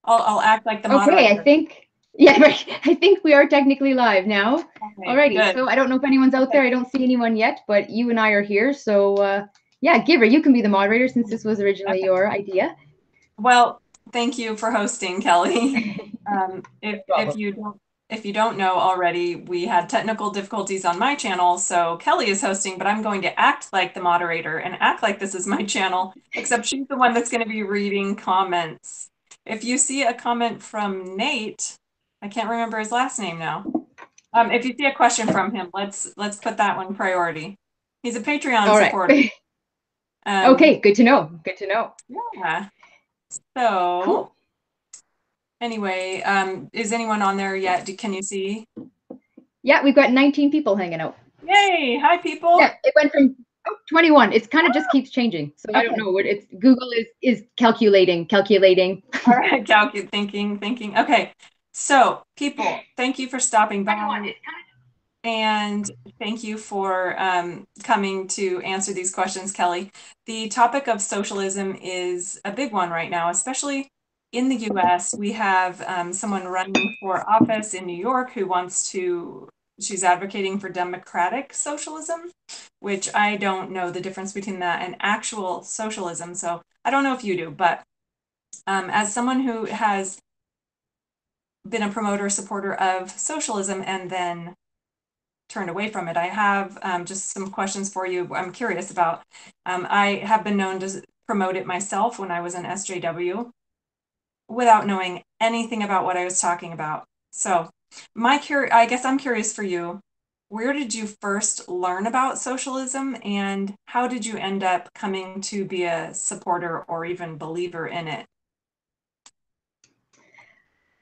I'll act like the Okay, moderator. yeah, right. I think we are technically live now. Okay, Alrighty, good. so I don't know if anyone's out Okay. there. I don't see anyone yet, but you and I are here. So yeah, Giver, you can be the moderator since this was originally Okay. your idea. Well, thank you for hosting, Kelly. No problem. If you don't know already, we had technical difficulties on my channel, so Kelly is hosting, but I'm going to act like the moderator and act like this is my channel, except she's the one that's going to be reading comments. If you see a comment from Nate, I can't remember his last name now. If you see a question from him, let's put that one priority. He's a Patreon All right. supporter. Um, Okay, good to know. Good to know. yeah. So Cool. anyway, is anyone on there yet? Can you see? Yeah, we've got 19 people hanging out. Yay! Hi, Yeah, people. it went from 21. It's kind of just keeps changing. So I don't Okay. know what it's Google is calculating. All right. Calculate, thinking. Okay. So, people, thank you for stopping by, and thank you for coming to answer these questions, Kelly. The topic of socialism is a big one right now, especially in the US. We have someone running for office in New York who wants to, she's advocating for democratic socialism, which I don't know the difference between that and actual socialism. So I don't know if you do, but as someone who has been a promoter, supporter of socialism, and then turned away from it, I have just some questions for you I'm curious about. I have been known to promote it myself when I was in SJW without knowing anything about what I was talking about. So I guess I'm curious for you. Where did you first learn about socialism, and how did you end up coming to be a supporter or even believer in it?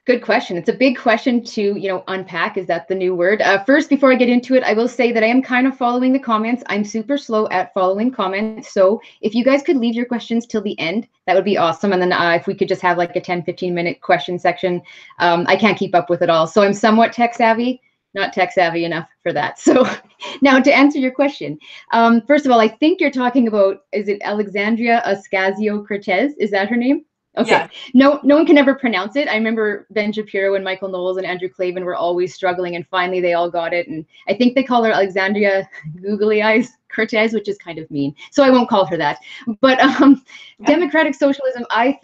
Good question. It's a big question to, unpack. Is that the new word? First, before I get into it, I will say that I am kind of following the comments. I'm super slow at following comments. So if you guys could leave your questions till the end, that would be awesome. And then if we could just have like a 10-15 minute question section, I can't keep up with it all. So I'm somewhat tech savvy, not tech savvy enough for that. So now to answer your question, first of all, I think you're talking about, is it Alexandria Ocasio-Cortez? Is that her name? Yeah. Okay. No one can ever pronounce it. I remember Ben Shapiro and Michael Knowles and Andrew Klavan were always struggling, and finally they all got it. And I think they call her Alexandria Googly Eyes Cortez, which is kind of mean. So I won't call her that. But Yeah. democratic socialism, I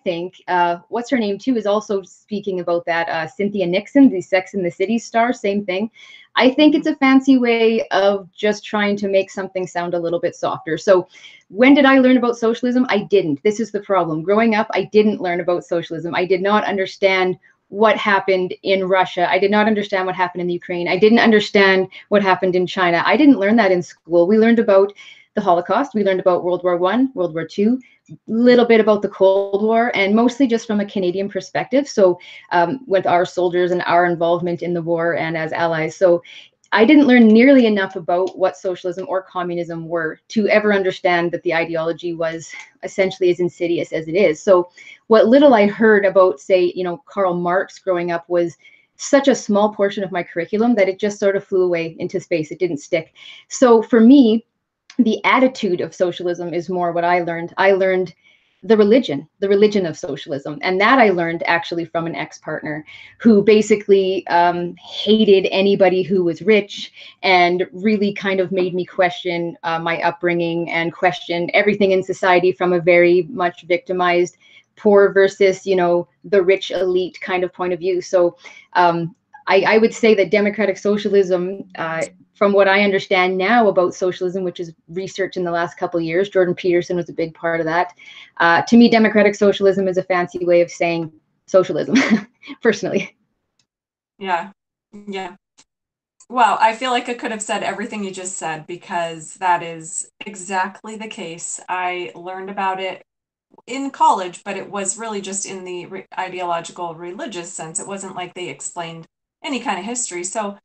think what's her name too is also speaking about that. Cynthia Nixon, the Sex and the City star, same thing. I think it's a fancy way of just trying to make something sound a little bit softer. So when did I learn about socialism? I didn't. This is the problem. Growing up, I didn't learn about socialism. I did not understand what happened in Russia. I did not understand what happened in the Ukraine. I didn't understand what happened in China. I didn't learn that in school. We learned about the Holocaust. We learned about World War I, World War II, little bit about the Cold War, and mostly just from a Canadian perspective. So with our soldiers and our involvement in the war and as allies. So I didn't learn nearly enough about what socialism or communism were to ever understand that the ideology was essentially as insidious as it is. So what little I heard about, say, Karl Marx growing up was such a small portion of my curriculum that it just sort of flew away into space. It didn't stick. So for me, the attitude of socialism is more what I learned. I learned the religion of socialism. And that I learned actually from an ex-partner who basically hated anybody who was rich and really kind of made me question my upbringing and question everything in society from a very much victimized poor versus, the rich elite kind of point of view. So I would say that democratic socialism, from what I understand now about socialism, which is research in the last couple of years, Jordan Peterson was a big part of that. To me, democratic socialism is a fancy way of saying socialism, personally. Yeah. Yeah. Well, I feel like I could have said everything you just said because that is exactly the case. I learned about it in college, but it was really just in the ideological religious sense. It wasn't like they explained any kind of history. So,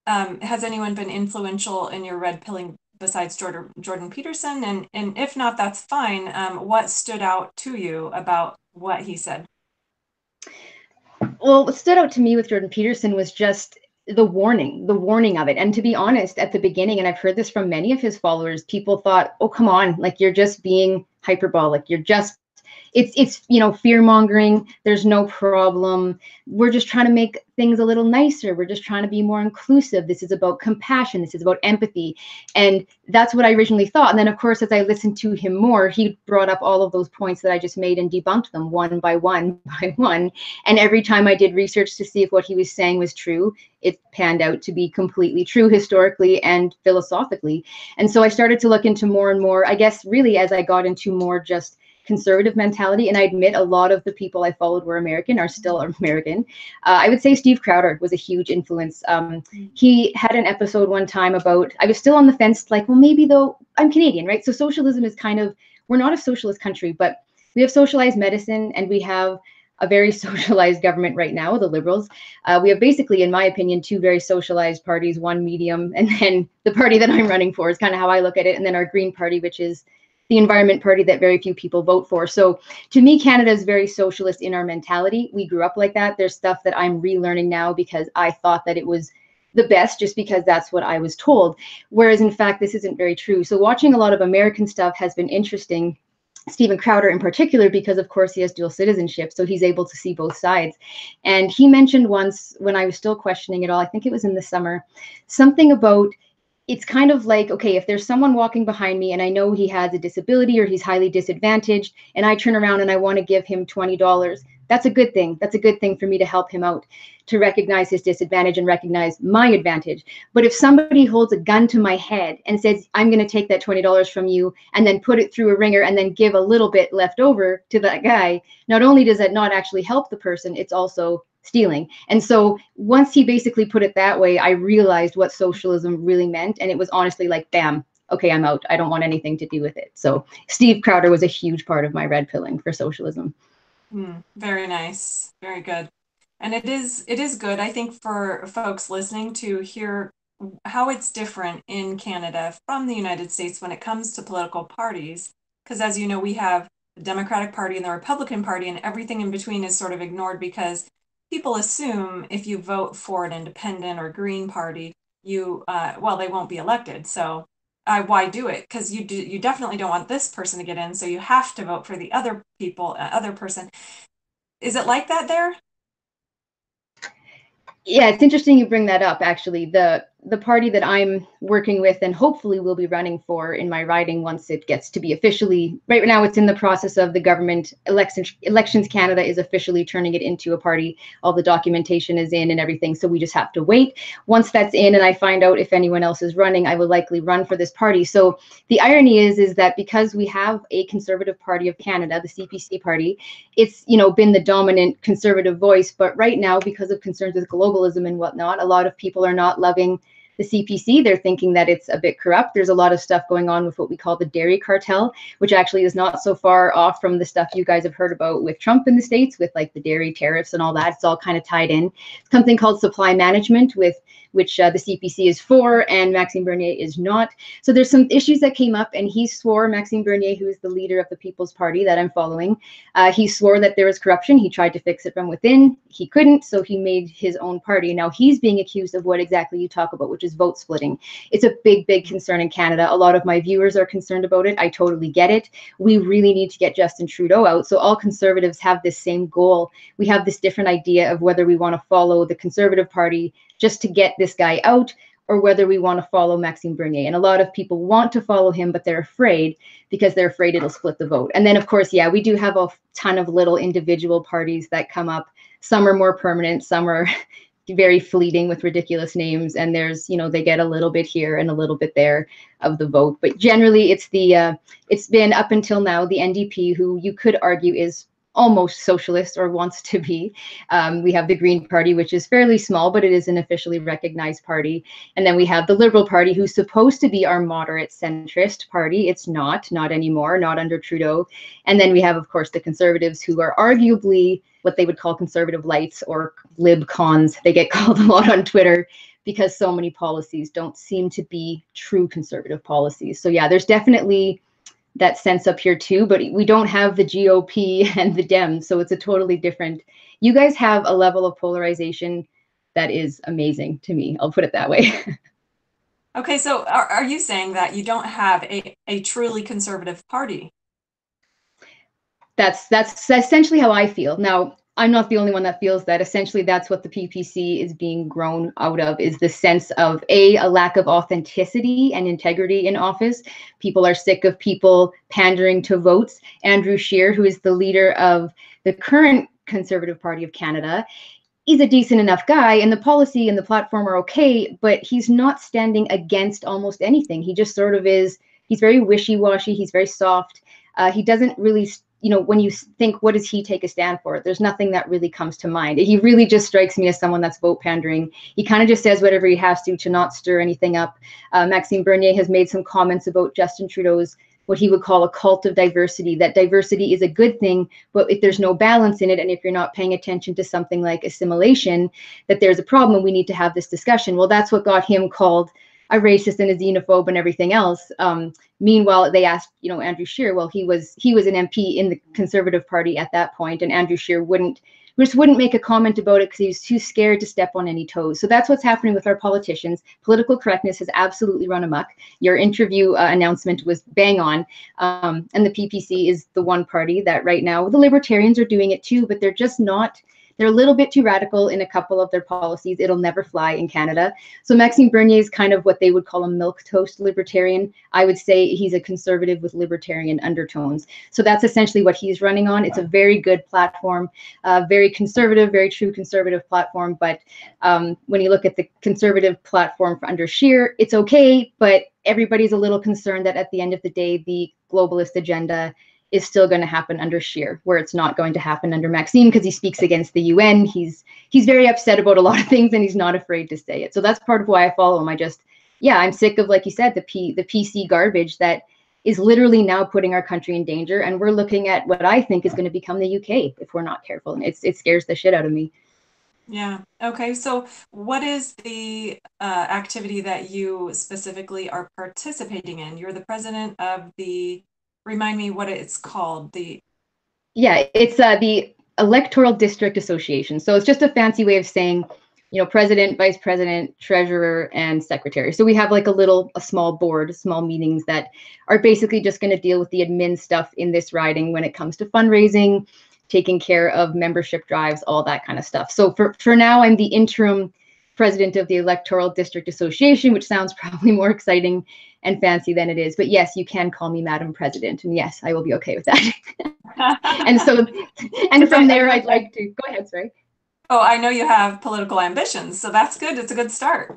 has anyone been influential in your red pilling besides Jordan Peterson? And if not, that's fine. What stood out to you about what he said? Well, what stood out to me with Jordan Peterson was just the warning of it. And to be honest, at the beginning, and I've heard this from many of his followers, people thought, oh, come on, like you're just being hyperbolic. You're just it's fear mongering. There's no problem. We're just trying to make things a little nicer. We're just trying to be more inclusive. This is about compassion. This is about empathy. And that's what I originally thought. And then, of course, as I listened to him more, he brought up all of those points that I just made and debunked them one by one by one. And every time I did research to see if what he was saying was true, it panned out to be completely true historically and philosophically. And so I started to look into more and more, I guess, really, as I got into more just conservative mentality. And I admit a lot of the people I followed were American, are still American. I would say Steve Crowder was a huge influence. He had an episode one time about, I was still on the fence, like, well, maybe though, I'm Canadian, right? So socialism is kind of, we're not a socialist country, but we have socialized medicine and we have a very socialized government right now, the Liberals. We have basically, in my opinion, two very socialized parties, one medium, and then the party that I'm running for is kind of how I look at it, and then our Green Party, which is the environment party that very few people vote for. So to me, Canada is very socialist in our mentality. We grew up like that. There's stuff that I'm relearning now because I thought that it was the best just because that's what I was told. Whereas in fact, this isn't very true. So watching a lot of American stuff has been interesting. Stephen Crowder in particular, because of course he has dual citizenship, so he's able to see both sides. And he mentioned once when I was still questioning it all, I think it was in the summer, something about, it's kind of like, okay, if there's someone walking behind me and I know he has a disability or he's highly disadvantaged and I turn around and I want to give him $20, that's a good thing. That's a good thing for me to help him out, to recognize his disadvantage and recognize my advantage. But if somebody holds a gun to my head and says, I'm going to take that $20 from you and then put it through a ringer and then give a little bit left over to that guy, not only does that not actually help the person, it's also stealing. And so once he basically put it that way, I realized what socialism really meant. And it was honestly like, bam, okay, I'm out. I don't want anything to do with it. So Steve Crowder was a huge part of my red pilling for socialism. Very nice. Very good. And it is good, I think, for folks listening to hear how it's different in Canada from the United States when it comes to political parties. Because as you know, we have the Democratic Party and the Republican Party, and everything in between is sort of ignored because people assume if you vote for an independent or Green Party, you well, they won't be elected. So why do it? Because you definitely don't want this person to get in, so you have to vote for the other people, other person. Is it like that there? Yeah, it's interesting you bring that up, actually. The party that I'm working with and hopefully will be running for in my riding once it gets to be officially, right now it's in the process of the government elections Canada is officially turning it into a party. All the documentation is in and everything, so we just have to wait. Once that's in and I find out if anyone else is running, I will likely run for this party. So the irony is that because we have a Conservative Party of Canada, the CPC party, it's been the dominant conservative voice, but right now, because of concerns with globalism and whatnot, a lot of people are not loving the CPC. They're thinking that it's a bit corrupt. There's a lot of stuff going on with what we call the dairy cartel, which actually is not so far off from the stuff you guys have heard about with Trump in the States, with like the dairy tariffs and all that. It's all kind of tied in. Something called supply management, with which the CPC is for and Maxime Bernier is not. So there's some issues that came up, and he swore, Maxime Bernier, who is the leader of the People's Party that I'm following, he swore that there was corruption. He tried to fix it from within. He couldn't, so he made his own party. Now he's being accused of what exactly you talk about, which is vote splitting. It's a big, big concern in Canada. A lot of my viewers are concerned about it. I totally get it. We really need to get Justin Trudeau out. So all Conservatives have this same goal. We have this different idea of whether we want to follow the Conservative Party just to get this guy out, or whether we want to follow Maxime Bernier. And a lot of people want to follow him, but they're afraid because they're afraid it'll split the vote. And then, of course, yeah, we do have a ton of little individual parties that come up. Some are more permanent, some are very fleeting with ridiculous names. And there's, they get a little bit here and a little bit there of the vote. But generally, it's it's been up until now the NDP, who you could argue is almost socialist or wants to be. We have the Green Party, which is fairly small, but it is an officially recognized party. And then we have the Liberal Party, who's supposed to be our moderate centrist party. It's not anymore, not under Trudeau. And then we have, of course, the Conservatives, who are arguably what they would call conservative lights or lib cons. They get called a lot on Twitter because so many policies don't seem to be true conservative policies. So yeah, there's definitely that sense up here too, but we don't have the GOP and the Dems, so it's a totally different. You guys have a level of polarization that is amazing to me. I'll put it that way. Okay, so are you saying that you don't have a truly conservative party? That's essentially how I feel. Now, I'm not the only one that feels that. Essentially, that's what the PPC is being grown out of, is the sense of a lack of authenticity and integrity in office. People are sick of people pandering to votes. Andrew Scheer, who is the leader of the current Conservative Party of Canada, he's a decent enough guy, and the policy and the platform are okay, but he's not standing against almost anything. He just sort of is. He's very wishy-washy. He's very soft. He doesn't really, when you think, what does he take a stand for? There's nothing that really comes to mind. He really just strikes me as someone that's vote pandering. He kind of just says whatever he has to not stir anything up. Maxime Bernier has made some comments about Justin Trudeau's what he would call a cult of diversity, that diversity is a good thing, but if there's no balance in it, and if you're not paying attention to something like assimilation, that there's a problem and we need to have this discussion. Well, that's what got him called a racist and a xenophobe and everything else. Meanwhile, they asked, Andrew Scheer, well, he was an MP in the Conservative Party at that point, and Andrew Scheer wouldn't make a comment about it because he was too scared to step on any toes. So that's what's happening with our politicians. Political correctness has absolutely run amok. Your interview announcement was bang on. And the PPC is the one party that right now, the Libertarians are doing it too, but they're just not. They're a little bit too radical in a couple of their policies. It'll never fly in Canada. So Maxime Bernier is kind of what they would call a milquetoast libertarian. I would say he's a conservative with libertarian undertones. So that's essentially what he's running on. It's a very good platform, very conservative, very true conservative platform. But when you look at the conservative platform under Scheer, it's okay, but everybody's a little concerned that at the end of the day, the globalist agenda is still going to happen under Scheer, where it's not going to happen under Maxime because he speaks against the UN. He's very upset about a lot of things, and he's not afraid to say it. So that's part of why I follow him. I'm sick of, like you said, the PC garbage that is literally now putting our country in danger. And we're looking at what I think is going to become the UK if we're not careful. And it scares the shit out of me. Yeah. Okay. So what is the activity that you specifically are participating in? You're the president of remind me what it's called. It's the Electoral District Association. So it's just a fancy way of saying, president, vice president, treasurer, and secretary. So we have like a small board, small meetings that are basically just going to deal with the admin stuff in this riding when it comes to fundraising, taking care of membership drives, all that kind of stuff. So for now, I'm the interim president of the Electoral District Association, which sounds probably more exciting and fancy than it is. But yes, you can call me Madam President, and yes, I will be okay with that. and from there, I'd like to go ahead. Sorry. Oh, I know you have political ambitions, so that's good. It's a good start.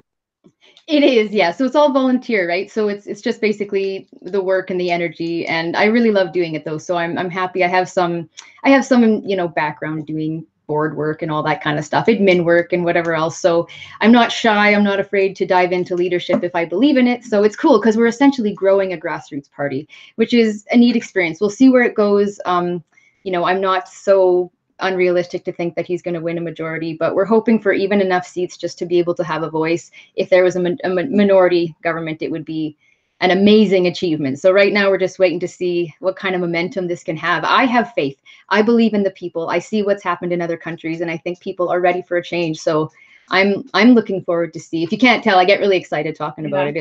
It is, yeah. So it's all volunteer, right? So it's just basically the work and the energy, and I really love doing it though. So I'm happy. I have some background doing board work and all that kind of stuff, admin work and whatever else. So I'm not shy. I'm not afraid to dive into leadership if I believe in it. So it's cool because we're essentially growing a grassroots party, which is a neat experience. We'll see where it goes. I'm not so unrealistic to think that he's going to win a majority, but we're hoping for even enough seats just to be able to have a voice. If there was a minority government, it would be an amazing achievement. So right now we're just waiting to see what kind of momentum this can have. I have faith. I believe in the people. I see what's happened in other countries, and I think people are ready for a change. So I'm looking forward to see. If you can't tell, I get really excited talking about it.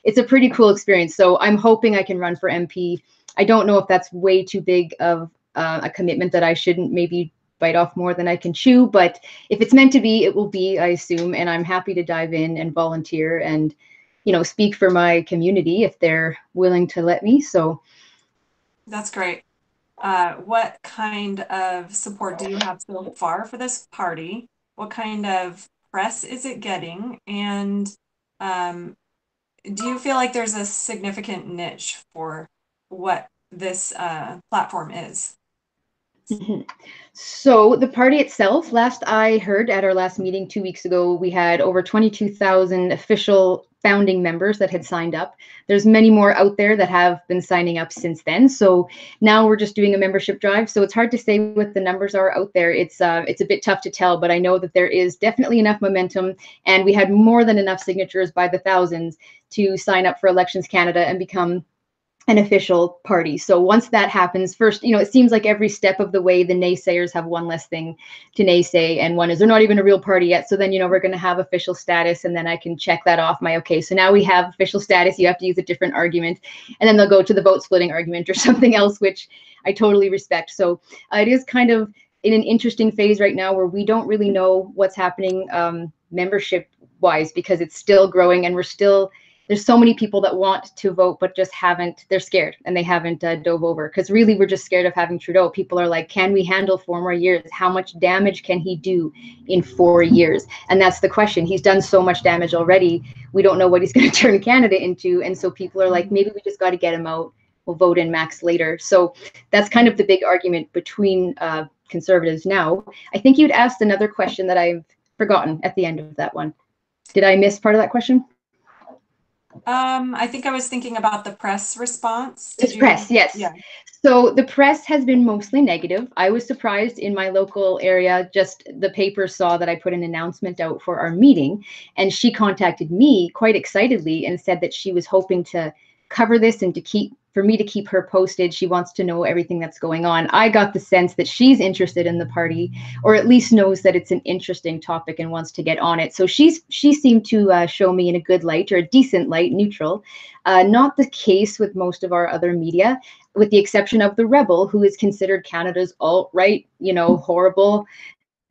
It's a pretty cool experience. So I'm hoping I can run for MP. I don't know if that's way too big of a commitment that I shouldn't maybe bite off more than I can chew, but if it's meant to be, it will be, I assume, and I'm happy to dive in and volunteer and speak for my community if they're willing to let me. So that's great. What kind of support do you have so far for this party? What kind of press is it getting? And do you feel like there's a significant niche for what this platform is? So the party itself, last I heard at our last meeting 2 weeks ago, we had over 22,000 official founding members that had signed up. There's many more out there that have been signing up since then. So now we're just doing a membership drive. So it's hard to say what the numbers are out there. It's a bit tough to tell, but I know that there is definitely enough momentum, and we had more than enough signatures by the thousands to sign up for Elections Canada and become an official party. So once that happens, first, it seems like every step of the way, the naysayers have one less thing to naysay, and one is they're not even a real party yet. So then, we're going to have official status, and then I can check that off okay, so now we have official status. You have to use a different argument, and then they'll go to the vote splitting argument or something else, which I totally respect. So it is kind of in an interesting phase right now where we don't really know what's happening membership wise, because it's still growing, and there's so many people that want to vote, but just they're scared, and they haven't dove over, because really we're just scared of having Trudeau. People are like, can we handle 4 more years? How much damage can he do in 4 years? And that's the question. He's done so much damage already. We don't know what he's going to turn Canada into. And so people are like, maybe we just got to get him out. We'll vote in Max later. So that's kind of the big argument between Conservatives now. I think you'd asked another question that I've forgotten at the end of that one. Did I miss part of that question? I think I was thinking about the press response. Press, yes. Yeah. So the press has been mostly negative. I was surprised in my local area. Just the paper saw that I put an announcement out for our meeting, and she contacted me quite excitedly and said that she was hoping to cover this and for me to keep her posted. She wants to know everything that's going on. I got the sense that she's interested in the party, or at least knows that it's an interesting topic and wants to get on it. So she seemed to show me in a good light, or a decent light, neutral. Not the case with most of our other media, with the exception of the Rebel, who is considered Canada's alt-right, horrible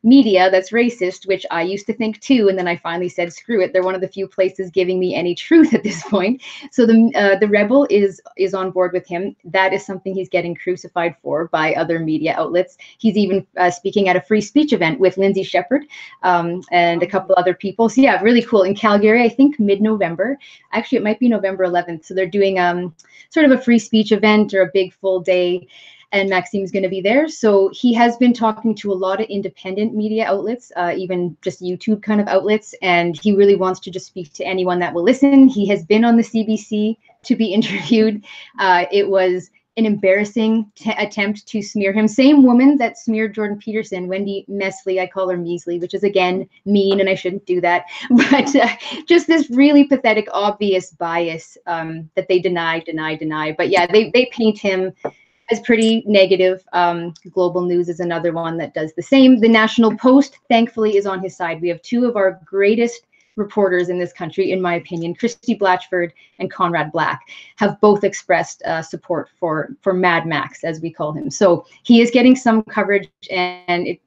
media that's racist, which I used to think too, and then I finally said, screw it. They're one of the few places giving me any truth at this point. So the Rebel is on board with him. That is something he's getting crucified for by other media outlets. He's even speaking at a free speech event with Lindsay Shepherd and a couple other people. So yeah, really cool. In Calgary, I think mid-November. Actually, it might be November 11th. So they're doing sort of a free speech event, or a big full day, and Maxime's going to be there. So he has been talking to a lot of independent media outlets, even just YouTube kind of outlets, and he really wants to just speak to anyone that will listen. He has been on the CBC to be interviewed. It was an embarrassing attempt to smear him. Same woman that smeared Jordan Peterson, Wendy Mesley, I call her Measley, which is again mean, and I shouldn't do that. But just this really pathetic, obvious bias that they deny. But yeah, they paint him as pretty negative. Global News is another one that does the same. The National Post, thankfully, is on his side. We have 2 of our greatest reporters in this country, in my opinion, Christy Blatchford and Conrad Black, have both expressed support for Mad Max, as we call him. So he is getting some coverage, and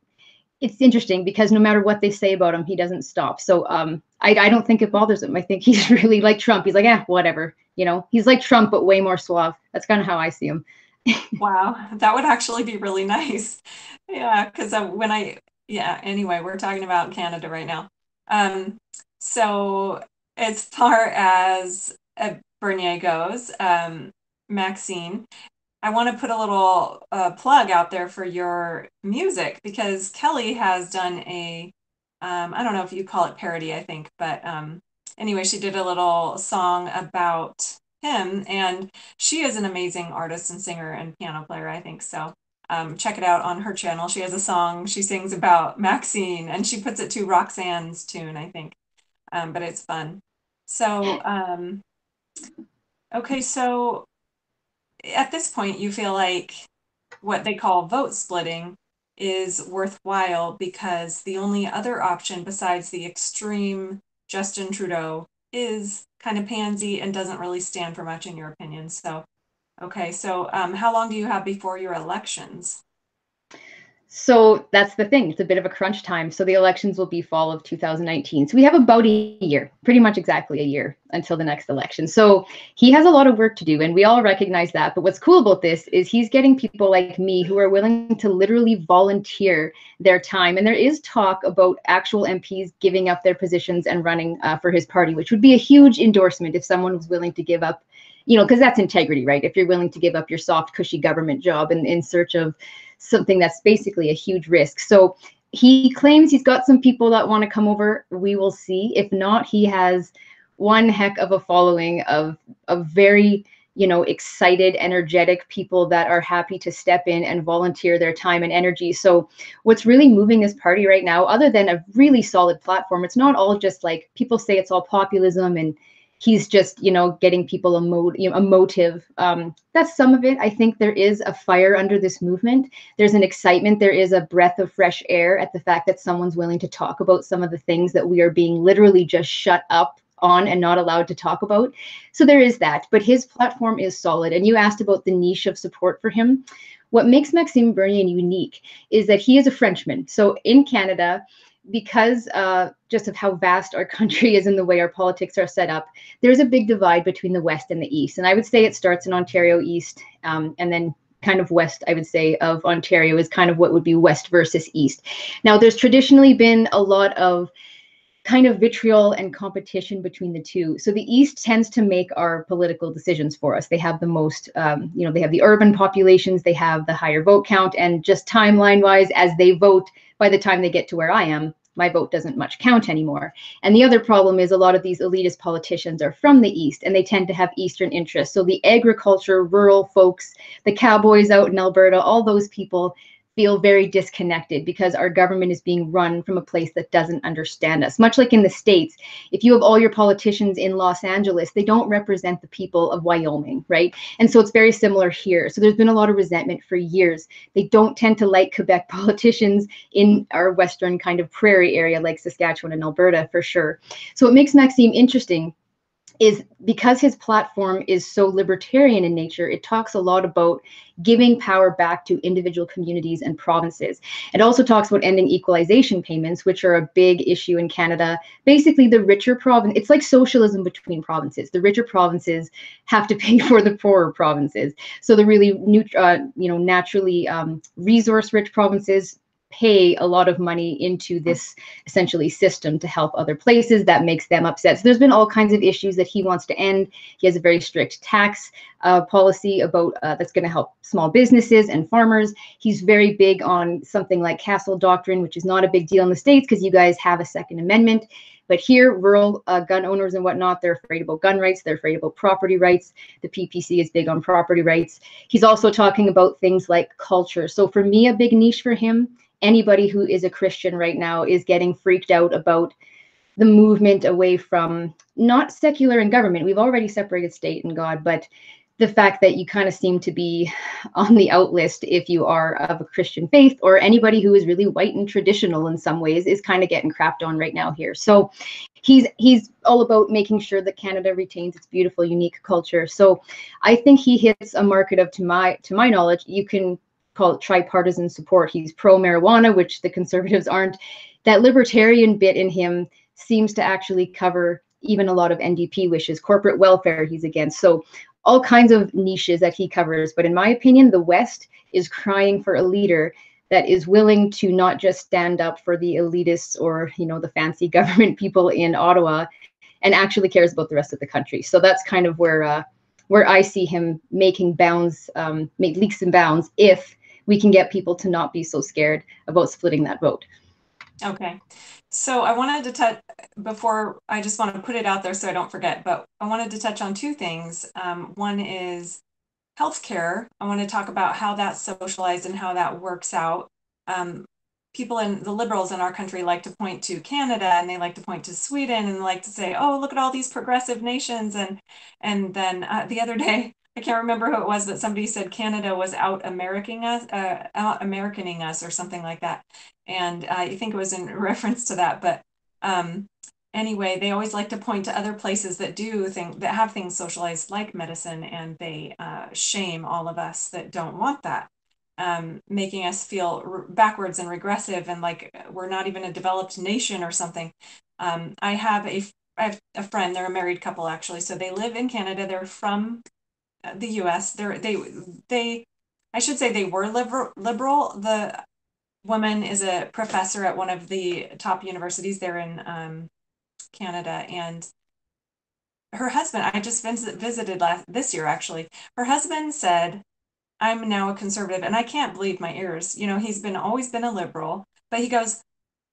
it's interesting because no matter what they say about him, he doesn't stop. So I don't think it bothers him. I think he's really like Trump. He's like, whatever. He's like Trump, but way more suave. That's kind of how I see him. Wow, that would actually be really nice. Yeah, because anyway, we're talking about Canada right now. So as far as Bernier goes, Maxine, I want to put a little plug out there for your music, because Kelly has done I don't know if you call it parody, I think, but anyway, she did a little song about him, and she is an amazing artist and singer and piano player, I think. So check it out on her channel. She has a song she sings about Maxine, and she puts it to Roxanne's tune, I think. But it's fun. So okay, so at this point you feel like what they call vote splitting is worthwhile, because the only other option besides the extreme Justin Trudeau is kind of pansy and doesn't really stand for much, in your opinion. So, okay, so how long do you have before your elections? So that's the thing. It's a bit of a crunch time. So the elections will be fall of 2019. So we have about a year, pretty much exactly a year until the next election. So he has a lot of work to do, and we all recognize that. But what's cool about this is he's getting people like me who are willing to literally volunteer their time. And there is talk about actual MPs giving up their positions and running for his party, which would be a huge endorsement if someone was willing to give up, because that's integrity, right? If you're willing to give up your soft, cushy government job in search of something that's basically a huge risk. So he claims he's got some people that want to come over. We will see. If not, he has one heck of a following of very, excited, energetic people that are happy to step in and volunteer their time and energy. So what's really moving this party right now, other than a really solid platform, it's not all just like people say it's all populism and he's just, getting people a motive. That's some of it. I think there is a fire under this movement. There's an excitement. There is a breath of fresh air at the fact that someone's willing to talk about some of the things that we are being literally just shut up on and not allowed to talk about. So there is that, but his platform is solid. And you asked about the niche of support for him. What makes Maxime Bernier unique is that he is a Frenchman. So in Canada, because just of how vast our country is and the way our politics are set up, there's a big divide between the West and the East. And I would say it starts in Ontario East, and then kind of west, I would say, of Ontario is kind of what would be West versus East. Now, there's traditionally been a lot of kind of vitriol and competition between the two. So the East tends to make our political decisions for us. They have the most, they have the urban populations, they have the higher vote count, and just timeline wise, as they vote, by the time they get to where I am, my vote doesn't much count anymore. And the other problem is a lot of these elitist politicians are from the East, and they tend to have Eastern interests. So the agriculture, rural folks, the cowboys out in Alberta, all those people feel very disconnected because our government is being run from a place that doesn't understand us. Much like in the States, if you have all your politicians in Los Angeles, they don't represent the people of Wyoming, right? And so it's very similar here. So there's been a lot of resentment for years. They don't tend to like Quebec politicians in our Western kind of prairie area like Saskatchewan and Alberta for sure. So what makes Maxime interesting is because his platform is so libertarian in nature, it talks a lot about giving power back to individual communities and provinces. It also talks about ending equalization payments, which are a big issue in Canada. Basically, the richer province, it's like socialism between provinces. The richer provinces have to pay for the poorer provinces. So the really, naturally resource-rich provinces pay a lot of money into this essentially system to help other places. That makes them upset. So there's been all kinds of issues that he wants to end. He has a very strict tax policy about that's going to help small businesses and farmers. He's very big on something like Castle Doctrine, which is not a big deal in the States because you guys have a Second Amendment. But here, rural gun owners and whatnot, they're afraid about gun rights. They're afraid about property rights. The PPC is big on property rights. He's also talking about things like culture. So for me, a big niche for him, anybody who is a Christian right now is getting freaked out about the movement away from not secular and government. We've already separated state and God, but the fact that you kind of seem to be on the out list if you are of a Christian faith, or anybody who is really white and traditional in some ways is kind of getting crapped on right now here. So he's all about making sure that Canada retains its beautiful, unique culture. So I think he hits a market of, to my knowledge, you can call it tripartisan support. He's pro-marijuana, which the Conservatives aren't. That libertarian bit in him seems to actually cover even a lot of NDP wishes. Corporate welfare he's against. So all kinds of niches that he covers. But in my opinion, the West is crying for a leader that is willing to not just stand up for the elitists or, the fancy government people in Ottawa, and actually cares about the rest of the country. So that's kind of where I see him making bounds, make leaps and bounds, if we can get people to not be so scared about splitting that vote. Okay. So I wanted to touch, before, I just want to put it out there so I don't forget, but I wanted to touch on two things. One is healthcare. I want to talk about how that's socialized and how that works out. People in the liberals in our country like to point to Canada, and they like to point to Sweden, and they like to say, oh, look at all these progressive nations. And then the other day, I can't remember who it was, but somebody said Canada was out-Americaning us or something like that. And I think it was in reference to that. But anyway, they always like to point to other places that have things socialized like medicine, and they shame all of us that don't want that, making us feel backwards and regressive and like we're not even a developed nation or something. I have a friend, they're a married couple actually, so they live in Canada. They're from the US. I should say they were liberal. The woman is a professor at one of the top universities there in Canada, and her husband, I just visited this year actually. Her husband said, I'm now a conservative, and I can't believe my ears. He's always been a liberal, but he goes,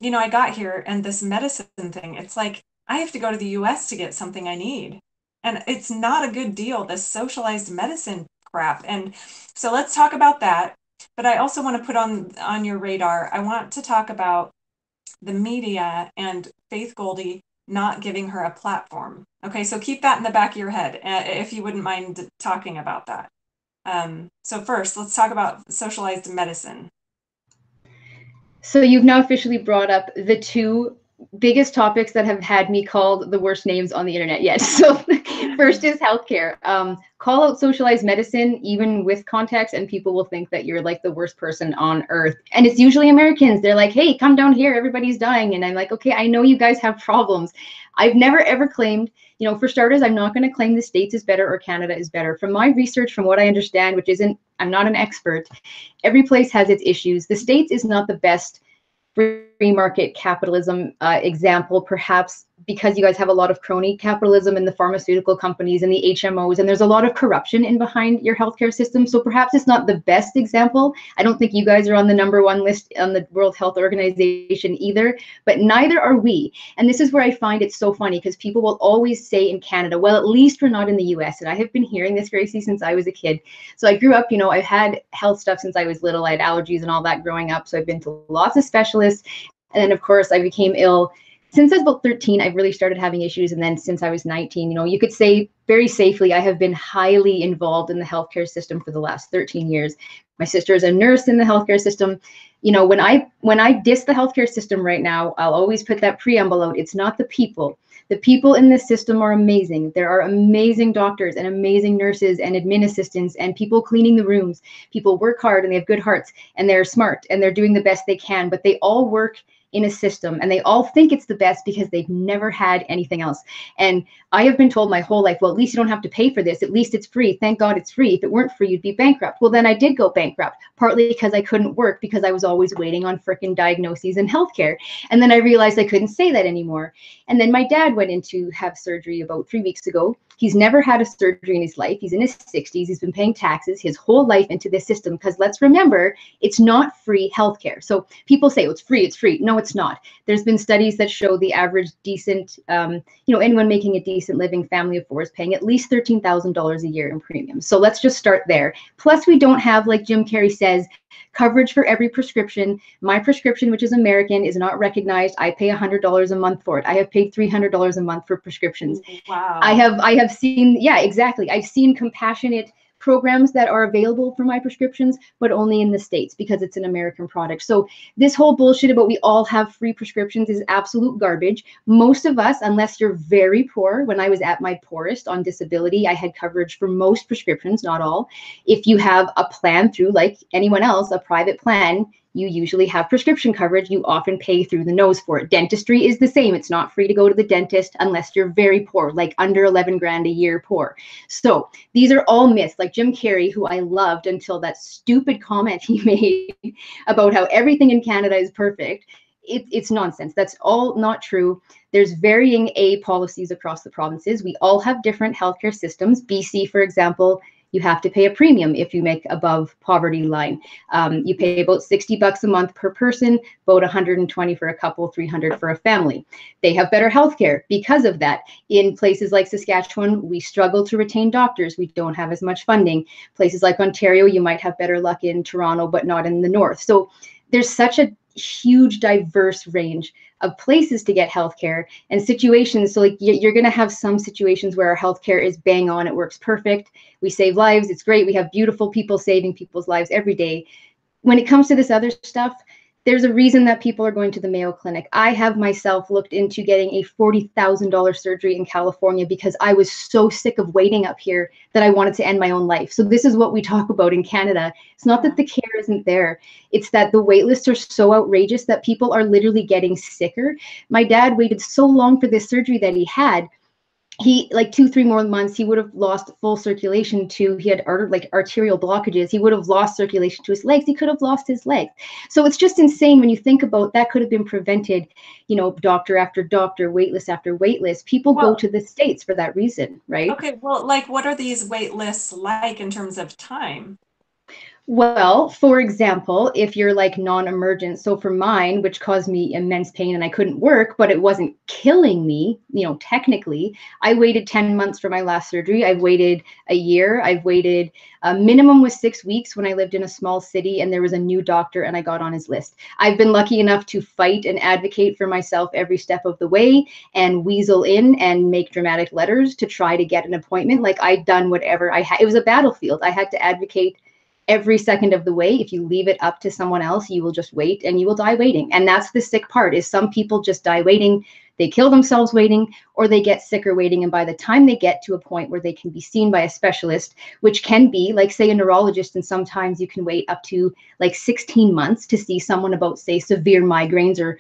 I got here, and this medicine thing, it's like I have to go to the US to get something I need. And it's not a good deal, this socialized medicine crap. And so let's talk about that. But I also want to put on your radar, I want to talk about the media and Faith Goldy not giving her a platform. Okay, so keep that in the back of your head, if you wouldn't mind talking about that. So first, let's talk about socialized medicine. So you've now officially brought up the two biggest topics that have had me called the worst names on the internet yet. So first is healthcare. Call out socialized medicine, even with context, and people will think that you're like the worst person on earth. And it's usually Americans. They're like, hey, come down here, everybody's dying. And I'm like, okay, I know you guys have problems. I've never ever claimed, you know, for starters, I'm not going to claim the States is better or Canada is better. From my research, from what I understand, which isn't, I'm not an expert, every place has its issues. The States is not the best free market capitalism example, perhaps because you guys have a lot of crony capitalism in the pharmaceutical companies and the HMOs, and there's a lot of corruption in behind your healthcare system. So perhaps it's not the best example. I don't think you guys are on the #1 list on the World Health Organization either, but neither are we. And this is where I find it so funny, because people will always say in Canada, well, at least we're not in the US. And I have been hearing this, Gracie, since I was a kid. So I grew up, you know, I've had health stuff since I was little. I had allergies and all that growing up. So I've been to lots of specialists. And then, of course, I became ill. Since I was about 13, I've really started having issues. And then since I was 19, you know, you could say very safely, I have been highly involved in the healthcare system for the last 13 years. My sister is a nurse in the healthcare system. You know, when I diss the healthcare system right now, I'll always put that preamble out. It's not the people. The people in this system are amazing. There are amazing doctors and amazing nurses and admin assistants and people cleaning the rooms. People work hard and they have good hearts and they're smart and they're doing the best they can, but they all work in a system and they all think it's the best because they've never had anything else. And I have been told my whole life, well, at least you don't have to pay for this. At least it's free. Thank God it's free. If it weren't free, you'd be bankrupt. Well, then I did go bankrupt, partly because I couldn't work because I was always waiting on frickin' diagnoses and healthcare. And then I realized I couldn't say that anymore. And then my dad went in to have surgery about 3 weeks ago. He's never had a surgery in his life. He's in his 60s. He's been paying taxes his whole life into this system because let's remember, it's not free healthcare. So people say, oh, it's free, it's free. No, it's not. There's been studies that show the average decent, you know, anyone making a decent living, family of four, is paying at least $13,000 a year in premiums. So let's just start there. Plus, we don't have, like Jim Carrey says, coverage for every prescription. My prescription, which is American, is not recognized. I pay $100 a month for it. I have paid $300 a month for prescriptions. Wow. I have seen, yeah, exactly. I've seen compassionate programs that are available for my prescriptions, but only in the States because it's an American product. So this whole bullshit about we all have free prescriptions is absolute garbage. Most of us, unless you're very poor, when I was at my poorest on disability, I had coverage for most prescriptions, not all. If you have a plan through, like anyone else, a private plan, you usually have prescription coverage. You often pay through the nose for it. Dentistry is the same. It's not free to go to the dentist unless you're very poor, like under 11 grand a year poor. So these are all myths. Like Jim Carrey, who I loved until that stupid comment he made about how everything in Canada is perfect. It's nonsense. That's all not true. There's varying policies across the provinces. We all have different healthcare systems. BC, for example, you have to pay a premium if you make above poverty line. You pay about $60 a month per person, about 120 for a couple, 300 for a family. They have better healthcare because of that. In places like Saskatchewan, we struggle to retain doctors. We don't have as much funding. Places like Ontario, you might have better luck in Toronto, but not in the north. So there's such a huge diverse range of places to get healthcare and situations. So like you're going to have some situations where our healthcare is bang on, it works perfect, we save lives, it's great, we have beautiful people saving people's lives every day. When it comes to this other stuff, there's a reason that people are going to the Mayo Clinic. I have myself looked into getting a $40,000 surgery in California because I was so sick of waiting up here that I wanted to end my own life. So this is what we talk about in Canada. It's not that the care isn't there. It's that the wait lists are so outrageous that people are literally getting sicker. My dad waited so long for this surgery that he had. He, like 2-3 more months, he would have lost full circulation to, he had arterial blockages. He would have lost circulation to his legs. He could have lost his legs. So it's just insane when you think about that could have been prevented, you know, doctor after doctor, wait list after wait list. People go to the States for that reason, right? Okay, well, like what are these wait lists like in terms of time? Well, for example, if you're like non-emergent, so for mine, which caused me immense pain and I couldn't work, but it wasn't killing me, technically, I waited 10 months for my last surgery. I've waited a year. I've waited, a minimum was 6 weeks when I lived in a small city and there was a new doctor and I got on his list. I've been lucky enough to fight and advocate for myself every step of the way and weasel in and make dramatic letters to try to get an appointment. Like I'd done whatever I had. It was a battlefield. I had to advocate every second of the way. If you leave it up to someone else, you will just wait and you will die waiting. And that's the sick part, is some people just die waiting. They kill themselves waiting, or they get sicker waiting. And by the time they get to a point where they can be seen by a specialist, which can be like, say, a neurologist, and sometimes you can wait up to like 16 months to see someone about, say, severe migraines or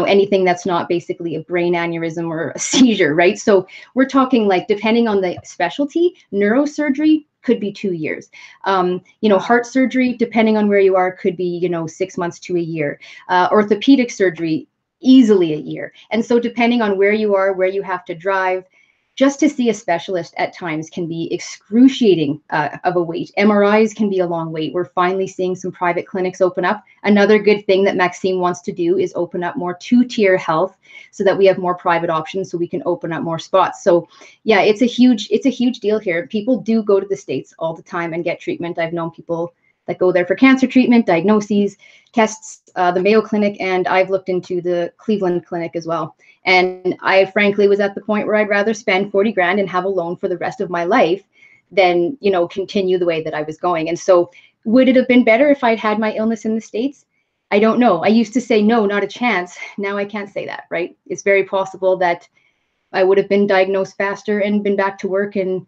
anything that's not basically a brain aneurysm or a seizure, right? So we're talking, like, depending on the specialty, neurosurgery could be 2 years. Heart surgery, depending on where you are, could be, 6 months to a year. Orthopedic surgery, easily a year. And so depending on where you are, where you have to drive, just to see a specialist at times can be excruciating of a wait. MRIs can be a long wait. We're finally seeing some private clinics open up. Another good thing that Maxime wants to do is open up more two-tier health so that we have more private options, so we can open up more spots. So yeah, it's a huge deal here. People do go to the States all the time and get treatment. I've known people that go there for cancer treatment, diagnoses, tests, the Mayo Clinic, and I've looked into the Cleveland Clinic as well. And I frankly was at the point where I'd rather spend 40 grand and have a loan for the rest of my life than, continue the way that I was going. And so would it have been better if I'd had my illness in the States? I don't know. I used to say, no, not a chance. Now I can't say that, right? It's very possible that I would have been diagnosed faster and been back to work, and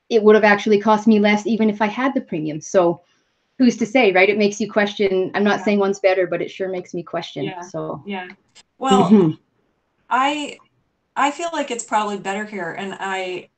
it would have actually cost me less even if I had the premium. So who's to say, right? It makes you question. I'm not saying one's better, but it sure makes me question. Yeah. So Yeah. Well, I feel like it's probably better here, and I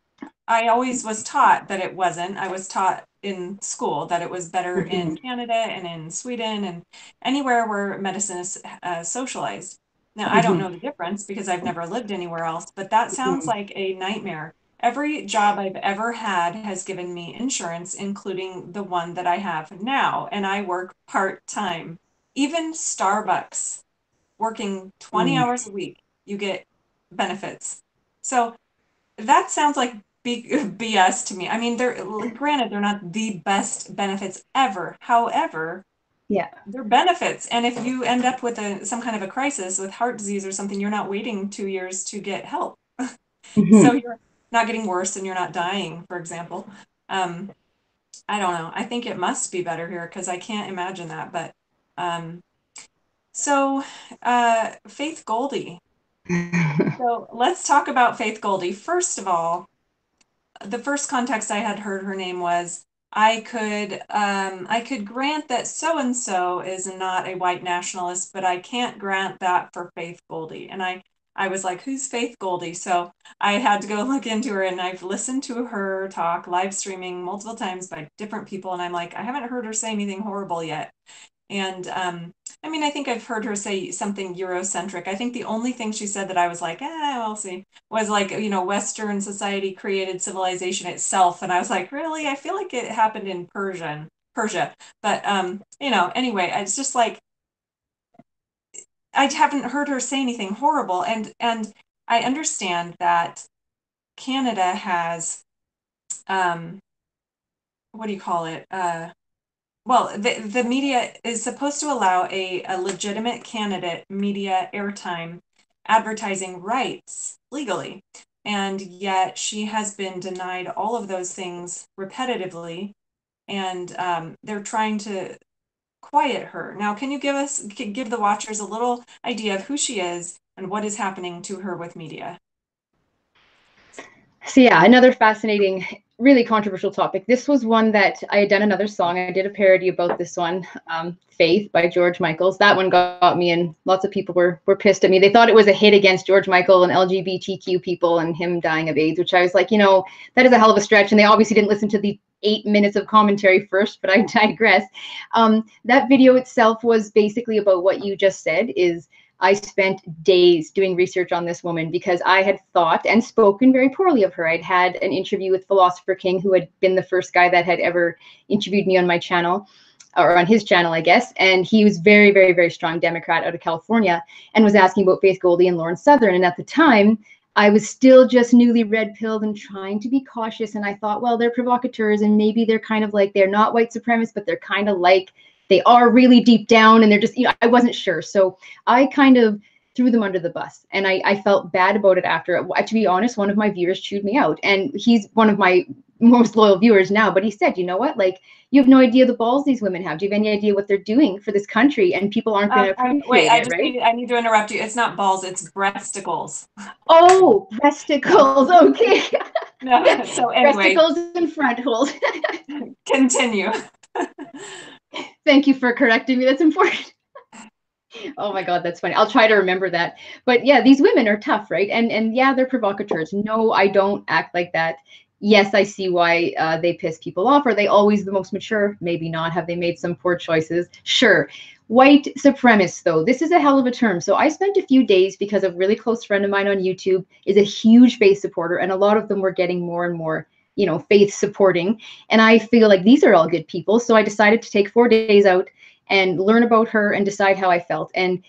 always was taught that it wasn't. I was taught in school that it was better in Canada and in Sweden and anywhere where medicine is socialized. Now, I don't know the difference because I've never lived anywhere else, but that sounds like a nightmare. Every job I've ever had has given me insurance, including the one that I have now, and I work part-time. Even Starbucks, working 20 hours a week, you get benefits. So that sounds like BS to me. I mean, granted, they're not the best benefits ever. However, yeah, they're benefits. And if you end up with some kind of a crisis with heart disease or something, you're not waiting 2 years to get help. So you're not getting worse and you're not dying, for example. I don't know. I think it must be better here because I can't imagine that. But so Faith Goldy. So let's talk about Faith Goldy. First of all, the first context I had heard her name was I could grant that so and so is not a white nationalist, but I can't grant that for Faith Goldy. And I was like, who's Faith Goldy? So I had to go look into her, and I've listened to her talk live streaming multiple times by different people, and I'm like, I haven't heard her say anything horrible yet. And I mean, I think I've heard her say something Eurocentric. I think the only thing she said that I was like, we'll see, was like, Western society created civilization itself. And I was like, really? I feel like it happened in Persia. But, anyway, it's just like, I haven't heard her say anything horrible. And I understand that Canada has, what do you call it? Well, the media is supposed to allow a legitimate candidate media airtime advertising rights legally. And yet she has been denied all of those things repetitively. And they're trying to quiet her. Now, can you give the watchers a little idea of who she is and what is happening to her with media? So yeah, another fascinating, really controversial topic. This was one that I had done another song. I did a parody about this one, Faith by George Michael's. That one got me, and lots of people were pissed at me. They thought it was a hit against George Michael and LGBTQ people and him dying of AIDS, which I was like, that is a hell of a stretch. And they obviously didn't listen to the 8 minutes of commentary first, but I digress. That video itself was basically about what you just said. Is I spent days doing research on this woman because I had thought and spoken very poorly of her. I'd had an interview with Philosopher King, who had been the first guy that had ever interviewed me on my channel. or on his channel, I guess. And he was very, very, very strong Democrat out of California and was asking about Faith Goldy and Lauren Southern. And at the time, I was still just newly red-pilled and trying to be cautious. And I thought, well, they're provocateurs and maybe they're kind of like, they're not white supremacists, but they're kind of like, they are really deep down and they're just, I wasn't sure. So I kind of threw them under the bus. And I felt bad about it after. To be honest, one of my viewers chewed me out. And he's one of my most loyal viewers now. But he said, you know what? Like, you have no idea the balls these women have. Do you have any idea what they're doing for this country? And people aren't going to appreciate wait, it, right? I need to interrupt you. It's not balls, it's breasticles. Oh, breasticles. Okay. No, so anyway. Breasticles and front holes. Continue. Thank you for correcting me. That's important. Oh my God, that's funny. I'll try to remember that. But yeah, these women are tough, right? And yeah, they're provocateurs. No, I don't act like that. Yes, I see why they piss people off. Are they always the most mature? Maybe not. Have they made some poor choices? Sure. White supremacist, though, this is a hell of a term. So I spent a few days because a really close friend of mine on YouTube is a huge faith supporter, and a lot of them were getting more and more, faith supporting. And I feel like these are all good people. So I decided to take 4 days out and learn about her and decide how I felt. And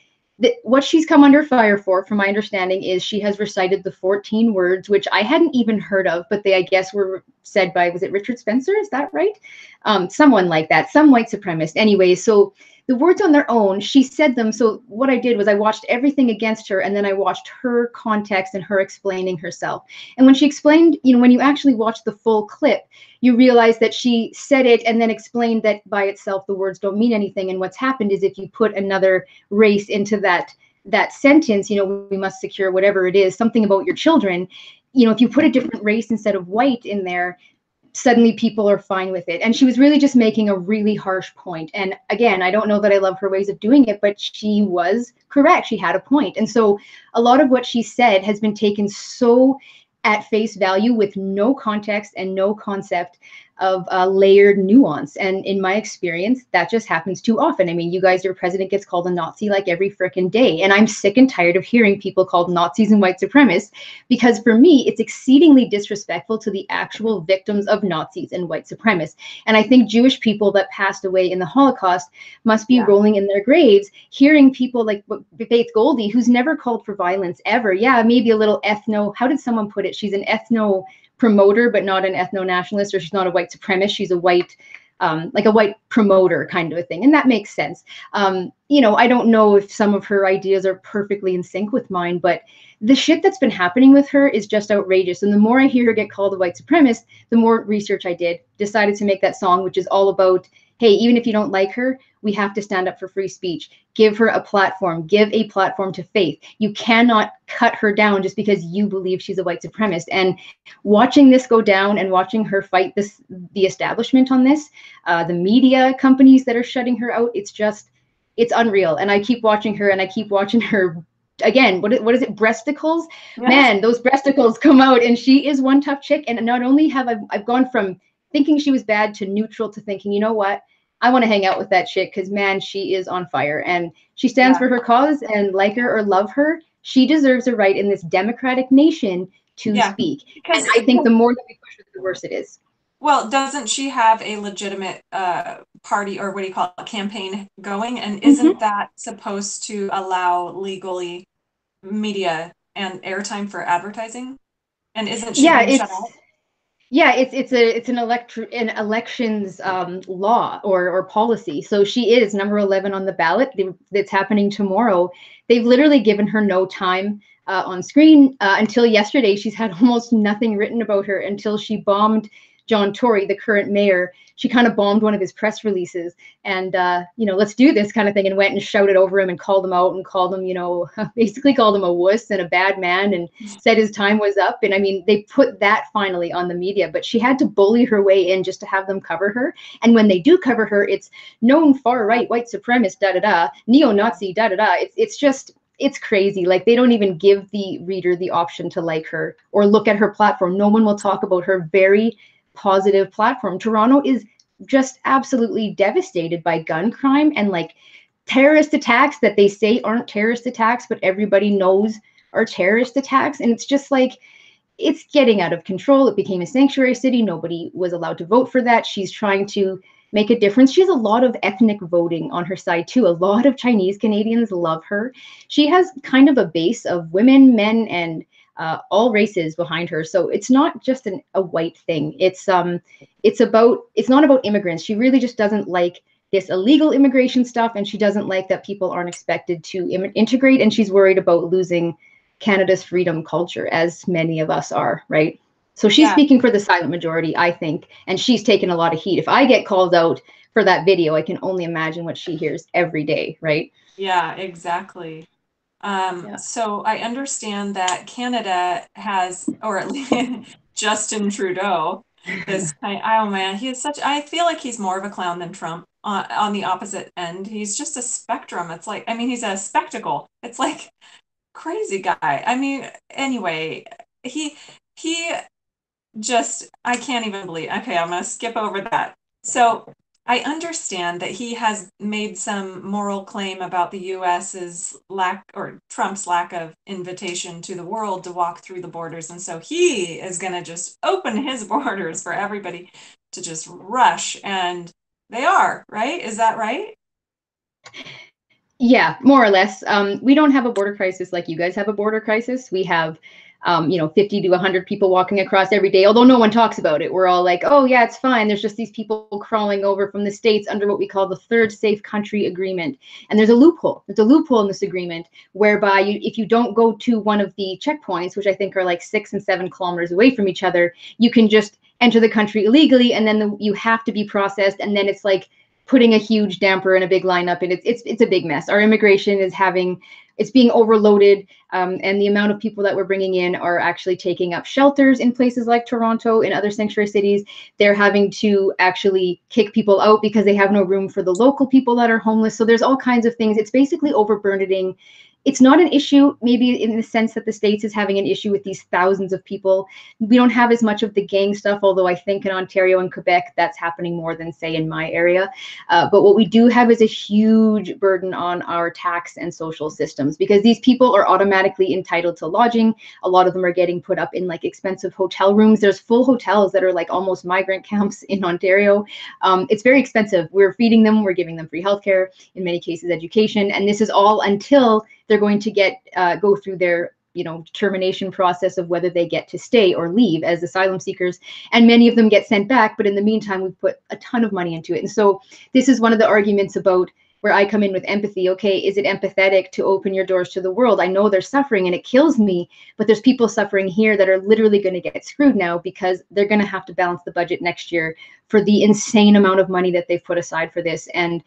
what she's come under fire for, from my understanding, is she has recited the 14 words, which I hadn't even heard of, but they, I guess, were said by, was it Richard Spencer? Is that right? Someone like that, some white supremacist. Anyway, so the words on their own, she said them. So what I did was I watched everything against her, and then I watched her context and her explaining herself. And when she explained, when you actually watch the full clip, you realize that she said it and then explained that by itself the words don't mean anything. And what's happened is, if you put another race into that sentence, we must secure whatever it is, something about your children, if you put a different race instead of white in there, suddenly people are fine with it. And she was really just making a really harsh point. And again, I don't know that I love her ways of doing it, but she was correct. She had a point. And so a lot of what she said has been taken so at face value, with no context and no concept of layered nuance. And in my experience, that just happens too often. I mean, you guys, your president gets called a Nazi like every frickin' day. And I'm sick and tired of hearing people called Nazis and white supremacists, because for me, it's exceedingly disrespectful to the actual victims of Nazis and white supremacists. And I think Jewish people that passed away in the Holocaust must be rolling in their graves, hearing people like Faith Goldy, who's never called for violence ever. Yeah, maybe a little how did someone put it? She's an ethno promoter, but not an ethno-nationalist, or she's not a white supremacist. She's a white, like a white promoter kind of a thing. And that makes sense. I don't know if some of her ideas are perfectly in sync with mine, but the shit that's been happening with her is just outrageous. And the more I hear her get called a white supremacist, the more research I did, decided to make that song, which is all about, hey, even if you don't like her, we have to stand up for free speech. Give her a platform. Give a platform to Faith. You cannot cut her down just because you believe she's a white supremacist. And watching this go down and watching her fight the establishment on this, the media companies that are shutting her out, it's unreal. And I keep watching her, and I keep watching her. Again, what is it? Breasticles? Yeah. Man, those breasticles come out, and she is one tough chick. And not only have I've gone from thinking she was bad to neutral to thinking, you know what? I want to hang out with that chick, because man, she is on fire, and she stands for her cause, and like her or love her, she deserves a right in this democratic nation to speak. And I think the more that we push it, the worse it is. Well, doesn't she have a legitimate party, or what do you call it, campaign going? And isn't that supposed to allow legally media and airtime for advertising? And isn't she being shut out? Yeah, it's an elections law or policy. So she is number 11 on the ballot. That's happening tomorrow. They've literally given her no time on screen until yesterday. She's had almost nothing written about her until she bombed John Tory, the current mayor. She kind of bombed one of his press releases, and let's do this kind of thing, and went and shouted over him and called him out and called him, basically called him a wuss and a bad man, and said his time was up. And I mean, they put that finally on the media, but she had to bully her way in just to have them cover her. And when they do cover her, it's known far right, white supremacist, neo-Nazi, it's crazy. Like, they don't even give the reader the option to like her or look at her platform. No one will talk about her very positive platform. Toronto is just absolutely devastated by gun crime and like terrorist attacks that they say aren't terrorist attacks, but everybody knows are terrorist attacks. And it's just like, it's getting out of control. It became a sanctuary city. Nobody was allowed to vote for that. She's trying to make a difference. She has a lot of ethnic voting on her side too. A lot of Chinese Canadians love her. She has kind of a base of women, men, and all races behind her. So it's not just a white thing. It's not about immigrants. She really just doesn't like this illegal immigration stuff, and she doesn't like that people aren't expected to integrate, and she's worried about losing Canada's freedom culture, as many of us are, right? So she's speaking for the silent majority, I think, and she's taken a lot of heat. If I get called out for that video, I can only imagine what she hears every day, right? Yeah, exactly. So I understand that Canada has, or at least Justin Trudeau, oh man, he is such, I feel like he's more of a clown than Trump on the opposite end. He's just a spectrum. It's like, I mean, he's a spectacle. It's like crazy guy. I mean, anyway, he just, I can't even believe. Okay, I'm going to skip over that. So I understand that he has made some moral claim about the US's lack, or Trump's lack of invitation to the world to walk through the borders. And so he is going to just open his borders for everybody to just rush. And they are, right? Is that right? Yeah, more or less. We don't have a border crisis like you guys have a border crisis. We have, 50 to 100 people walking across every day, although no one talks about it. We're all like, oh, yeah, it's fine. There's just these people crawling over from the States under what we call the third safe country agreement. And there's a loophole. There's a loophole in this agreement whereby if you don't go to one of the checkpoints, which I think are like 6 and 7 kilometers away from each other, you can just enter the country illegally, and then you have to be processed. And then it's like putting a huge damper and a big lineup, and it's a big mess. Our immigration it's being overloaded, and the amount of people that we're bringing in are actually taking up shelters in places like Toronto and other sanctuary cities. They're having to actually kick people out because they have no room for the local people that are homeless. So there's all kinds of things. It's basically overburdening. It's not an issue, maybe in the sense that the States is having an issue with these thousands of people. We don't have as much of the gang stuff, although I think in Ontario and Quebec, that's happening more than, say, in my area. But what we do have is a huge burden on our tax and social systems, because these people are automatically entitled to lodging. A lot of them are getting put up in like expensive hotel rooms. There's full hotels that are like almost migrant camps in Ontario. It's very expensive. We're feeding them, we're giving them free healthcare, in many cases education, and this is all until they're going to go through their determination process of whether they get to stay or leave as asylum seekers. And many of them get sent back, but in the meantime, we've put a ton of money into it. And so this is one of the arguments about where I come in with empathy. Okay, is it empathetic to open your doors to the world? I know they're suffering and it kills me, but there's people suffering here that are literally going to get screwed now because they're going to have to balance the budget next year for the insane amount of money that they've put aside for this. And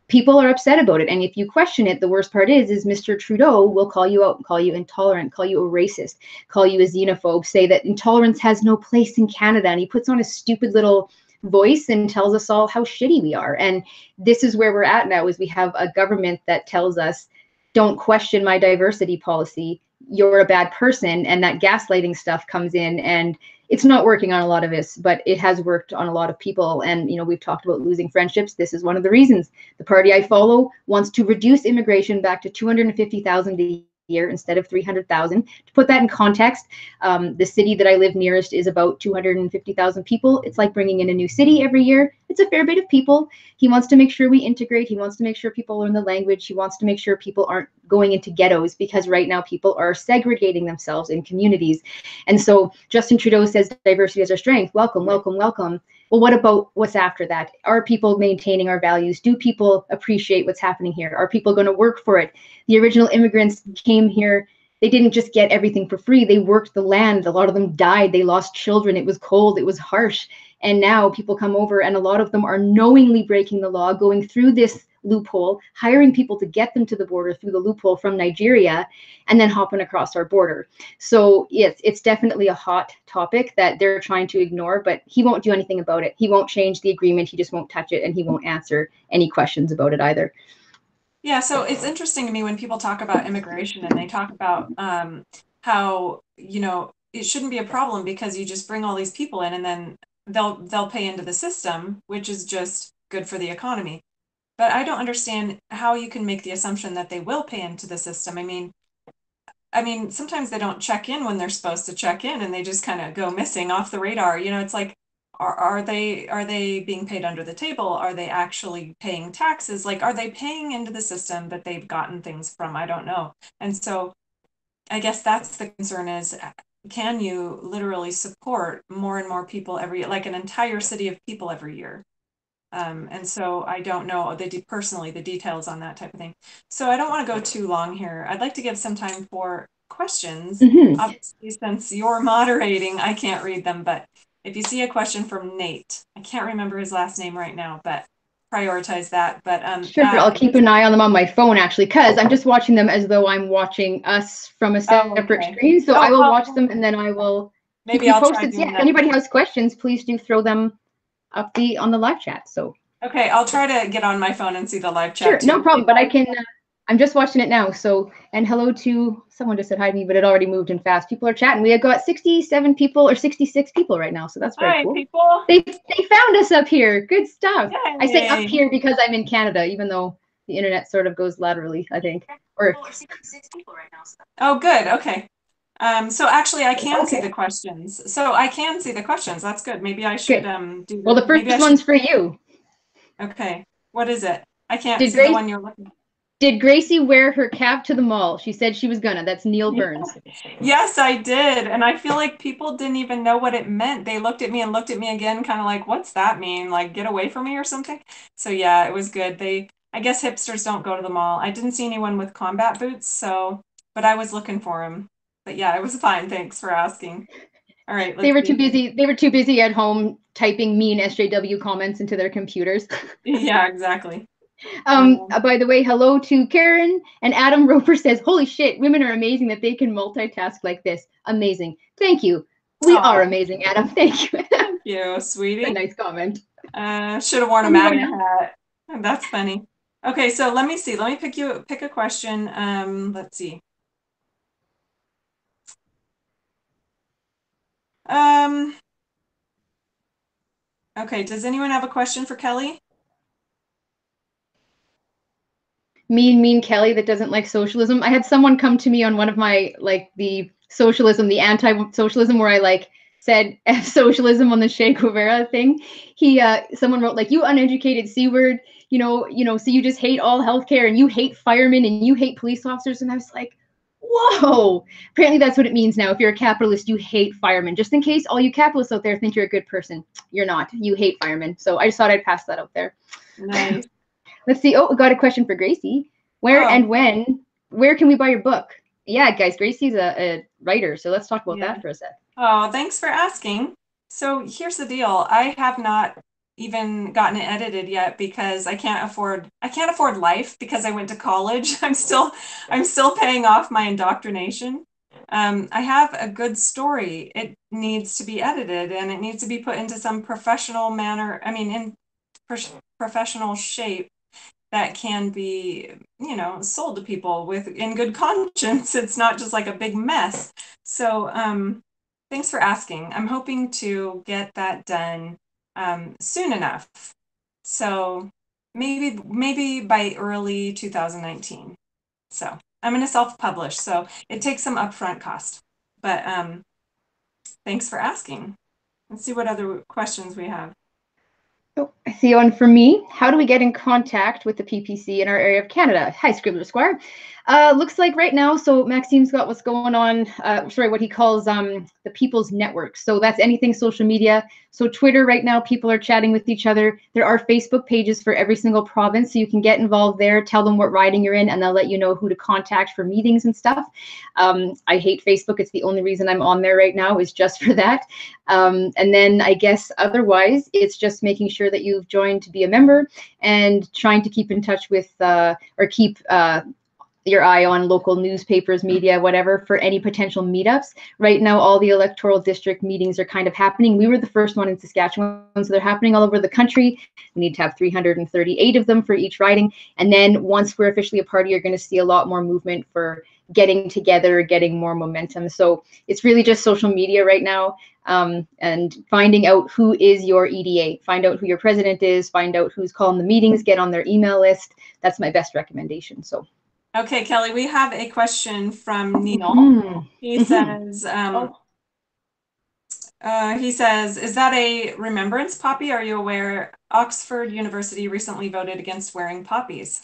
people are upset about it. And if you question it, the worst part is Mr. Trudeau will call you out, call you intolerant, call you a racist, call you a xenophobe, say that intolerance has no place in Canada. And he puts on his stupid little voice and tells us all how shitty we are. And this is where we're at now, is we have a government that tells us, don't question my diversity policy. You're a bad person. And that gaslighting stuff comes in, and it's not working on a lot of us, but it has worked on a lot of people. And, we've talked about losing friendships. This is one of the reasons. The party I follow wants to reduce immigration back to 250,000 a year instead of 300,000. To put that in context, the city that I live nearest is about 250,000 people. It's like bringing in a new city every year. It's a fair bit of people. He wants to make sure we integrate. He wants to make sure people learn the language. He wants to make sure people aren't going into ghettos, because right now people are segregating themselves in communities. And so Justin Trudeau says diversity is our strength. Welcome, welcome, welcome. Well, what about what's after that? Are people maintaining our values? Do people appreciate what's happening here? Are people going to work for it? The original immigrants came here. They didn't just get everything for free. They worked the land. A lot of them died. They lost children. It was cold. It was harsh. And now people come over, and a lot of them are knowingly breaking the law, going through this loophole, hiring people to get them to the border through the loophole from Nigeria, and then hopping across our border. So yes, it's definitely a hot topic that they're trying to ignore, but he won't do anything about it. He won't change the agreement. He just won't touch it, and he won't answer any questions about it either. Yeah, so it's interesting to me when people talk about immigration and they talk about how, it shouldn't be a problem because you just bring all these people in and then they'll pay into the system, which is just good for the economy. But I don't understand how you can make the assumption that they will pay into the system. I mean, sometimes they don't check in when they're supposed to check in, and they just kind of go missing off the radar. It's like are they being paid under the table? Are they actually paying taxes? Like, are they paying into the system that they've gotten things from? I don't know. And so I guess that's the concern is, can you literally support more and more people every, like an entire city of people every year? And so I don't know personally the details on that type of thing. So I don't want to go too long here. I'd like to give some time for questions. Obviously, since you're moderating, I can't read them, but if you see a question from Nate, I can't remember his last name right now, but prioritize that. But sure, I'll keep an eye on them on my phone actually, because I'm just watching them as though I'm watching us from a separate screen. So I will watch them and then I will keep you posted. Yeah, if anybody has questions, please do throw them up on the live chat. So okay, I'll try to get on my phone and see the live chat. Sure, no problem. But I can. I'm just watching it now. So, and hello to someone just said hi to me, but it already moved in fast. People are chatting. We have got 67 people or 66 people right now, so that's very cool. People. They found us up here. Good stuff. Yay. I say up here because I'm in Canada, even though the internet sort of goes laterally, I think. Or 66 people right now. So. Oh, good. Okay. So actually, I can see the questions. So I can see the questions. That's good. Maybe I should do. Well, the first one's for you. Okay. What is it? I can't see the one you're looking at. Did Gracie wear her cap to the mall? She said she was gonna. That's Neil Burns. Yes, I did. And I feel like people didn't even know what it meant. They looked at me and looked at me again, kind of like, what's that mean? Like, get away from me or something? So yeah, it was good. I guess hipsters don't go to the mall. I didn't see anyone with combat boots, but I was looking for them. But yeah, it was fine. Thanks for asking. All right. They were too busy. They were too busy at home typing mean SJW comments into their computers. Yeah, exactly. By the way, hello to Karen, and Adam Roper says, holy shit, women are amazing that they can multitask like this. Amazing. Thank you. We are amazing, Adam. Thank you. Thank you, sweetie. A nice comment. Should have worn a MAGA hat. That's funny. Okay, so let me see. Let me pick a question. Let's see. Okay, does anyone have a question for Kelly? Mean Kelly that doesn't like socialism. I had someone come to me on one of my, like, the socialism, the anti-socialism, where I said F socialism on the Che Guevara thing. Someone wrote, like, you uneducated C word, so you just hate all healthcare and you hate firemen and you hate police officers. And I was like, whoa, apparently that's what it means now. If you're a capitalist, you hate firemen. Just in case all you capitalists out there think you're a good person. You're not. You hate firemen. So I just thought I'd pass that out there. Nice. Let's see. Oh, we got a question for Gracie. Where can we buy your book? Yeah, guys, Gracie's a writer, so let's talk about that for a sec. Oh, thanks for asking. So here's the deal. I have not even gotten it edited yet because I can't afford life because I went to college. I'm still paying off my indoctrination. I have a good story. It needs to be edited and it needs to be put into some professional manner. I mean, in professional shape that can be, sold to people in good conscience. It's not just like a big mess. So thanks for asking. I'm hoping to get that done soon enough. So maybe by early 2019. So I'm going to self-publish. So it takes some upfront cost. But thanks for asking. Let's see what other questions we have. Oh, I see one for me. How do we get in contact with the PPC in our area of Canada? Hi, Scribbler Squire. Looks like right now, so Maxime's got what's going on, what he calls the People's Network. So that's anything social media. So Twitter right now, people are chatting with each other. There are Facebook pages for every single province, so you can get involved there, tell them what riding you're in, and they'll let you know who to contact for meetings and stuff. I hate Facebook. It's the only reason I'm on there right now is just for that. And then I guess otherwise, it's just making sure that you've joined to be a member and trying to keep in touch with or keep your eye on local newspapers, media, whatever, for any potential meetups. Right now, all the electoral district meetings are kind of happening. We were the first one in Saskatchewan, so they're happening all over the country. We need to have 338 of them for each riding. And then once we're officially a party, you're going to see a lot more movement for getting together, getting more momentum. So it's really just social media right now, and finding out who is your EDA, find out who your president is, find out who's calling the meetings, get on their email list. That's my best recommendation. So. Okay, Kelly, we have a question from Neil. He says, He says, is that a remembrance poppy? Are you aware Oxford University recently voted against wearing poppies?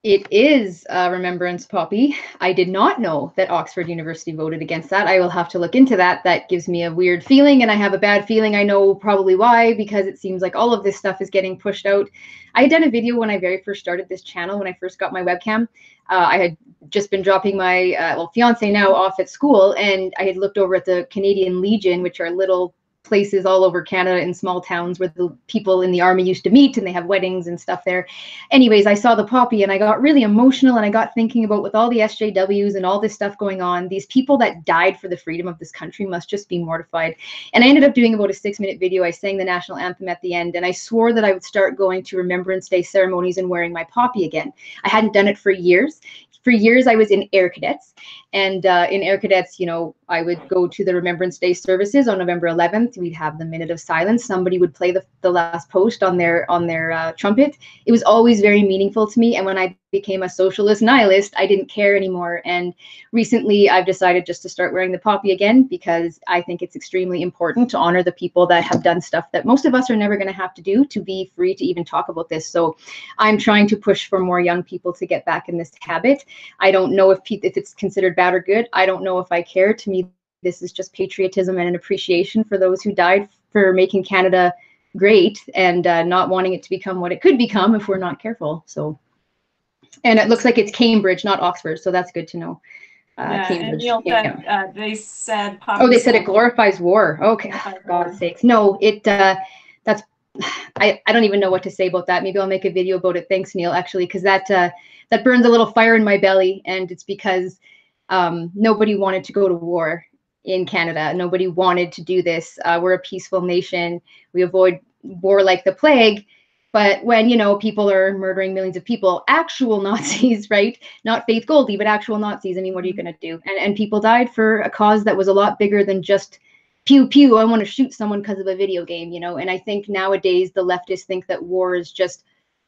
It is a remembrance poppy. I did not know that Oxford University voted against that. I will have to look into that. That gives me a weird feeling, and I have a bad feeling. I know probably why, because it seems like all of this stuff is getting pushed out. I had done a video when I very first started this channel, when I first got my webcam. I had just been dropping my fiance now off at school, and I had looked over at the Canadian Legion, which are little places all over Canada in small towns where the people in the army used to meet, and they have weddings and stuff there. Anyways, I saw the poppy and I got really emotional, and I got thinking about, with all the SJWs and all this stuff going on, these people that died for the freedom of this country must just be mortified. And I ended up doing about a 6-minute video. I sang the national anthem at the end, and I swore that I would start going to Remembrance Day ceremonies and wearing my poppy again. I hadn't done it for years. For years, I was in Air Cadets, and in Air Cadets, you know, I would go to the Remembrance Day services on November 11th. We'd have the minute of silence. Somebody would play the last post on their trumpet. It was always very meaningful to me. And when I became a socialist nihilist, I didn't care anymore. And recently, I've decided just to start wearing the poppy again, because I think it's extremely important to honor the people that have done stuff that most of us are never going to have to do, to be free to even talk about this. So I'm trying to push for more young people to get back in this habit. I don't know if it's considered bad or good. I don't know if I care. To me, this is just patriotism and an appreciation for those who died for making Canada great, and not wanting it to become what it could become if we're not careful. So, and it looks like it's Cambridge, not Oxford, so that's good to know. Yeah, Cambridge. and Neil said, Yeah. they said Oh, they said it glorifies war. Okay, glorifies for God's war. sakes. No, it that's I don't even know what to say about that. Maybe I'll make a video about it. Thanks, Neil, actually, because that burns a little fire in my belly, and it's because nobody wanted to go to war in Canada. Nobody wanted to do this. We're a peaceful nation. We avoid war like the plague. But when, you know, people are murdering millions of people, actual Nazis, right? Not Faith Goldy, but actual Nazis. I mean, what are you going to do? And people died for a cause that was a lot bigger than just pew pew, I want to shoot someone because of a video game, you know. And I think nowadays the leftists think that war is just,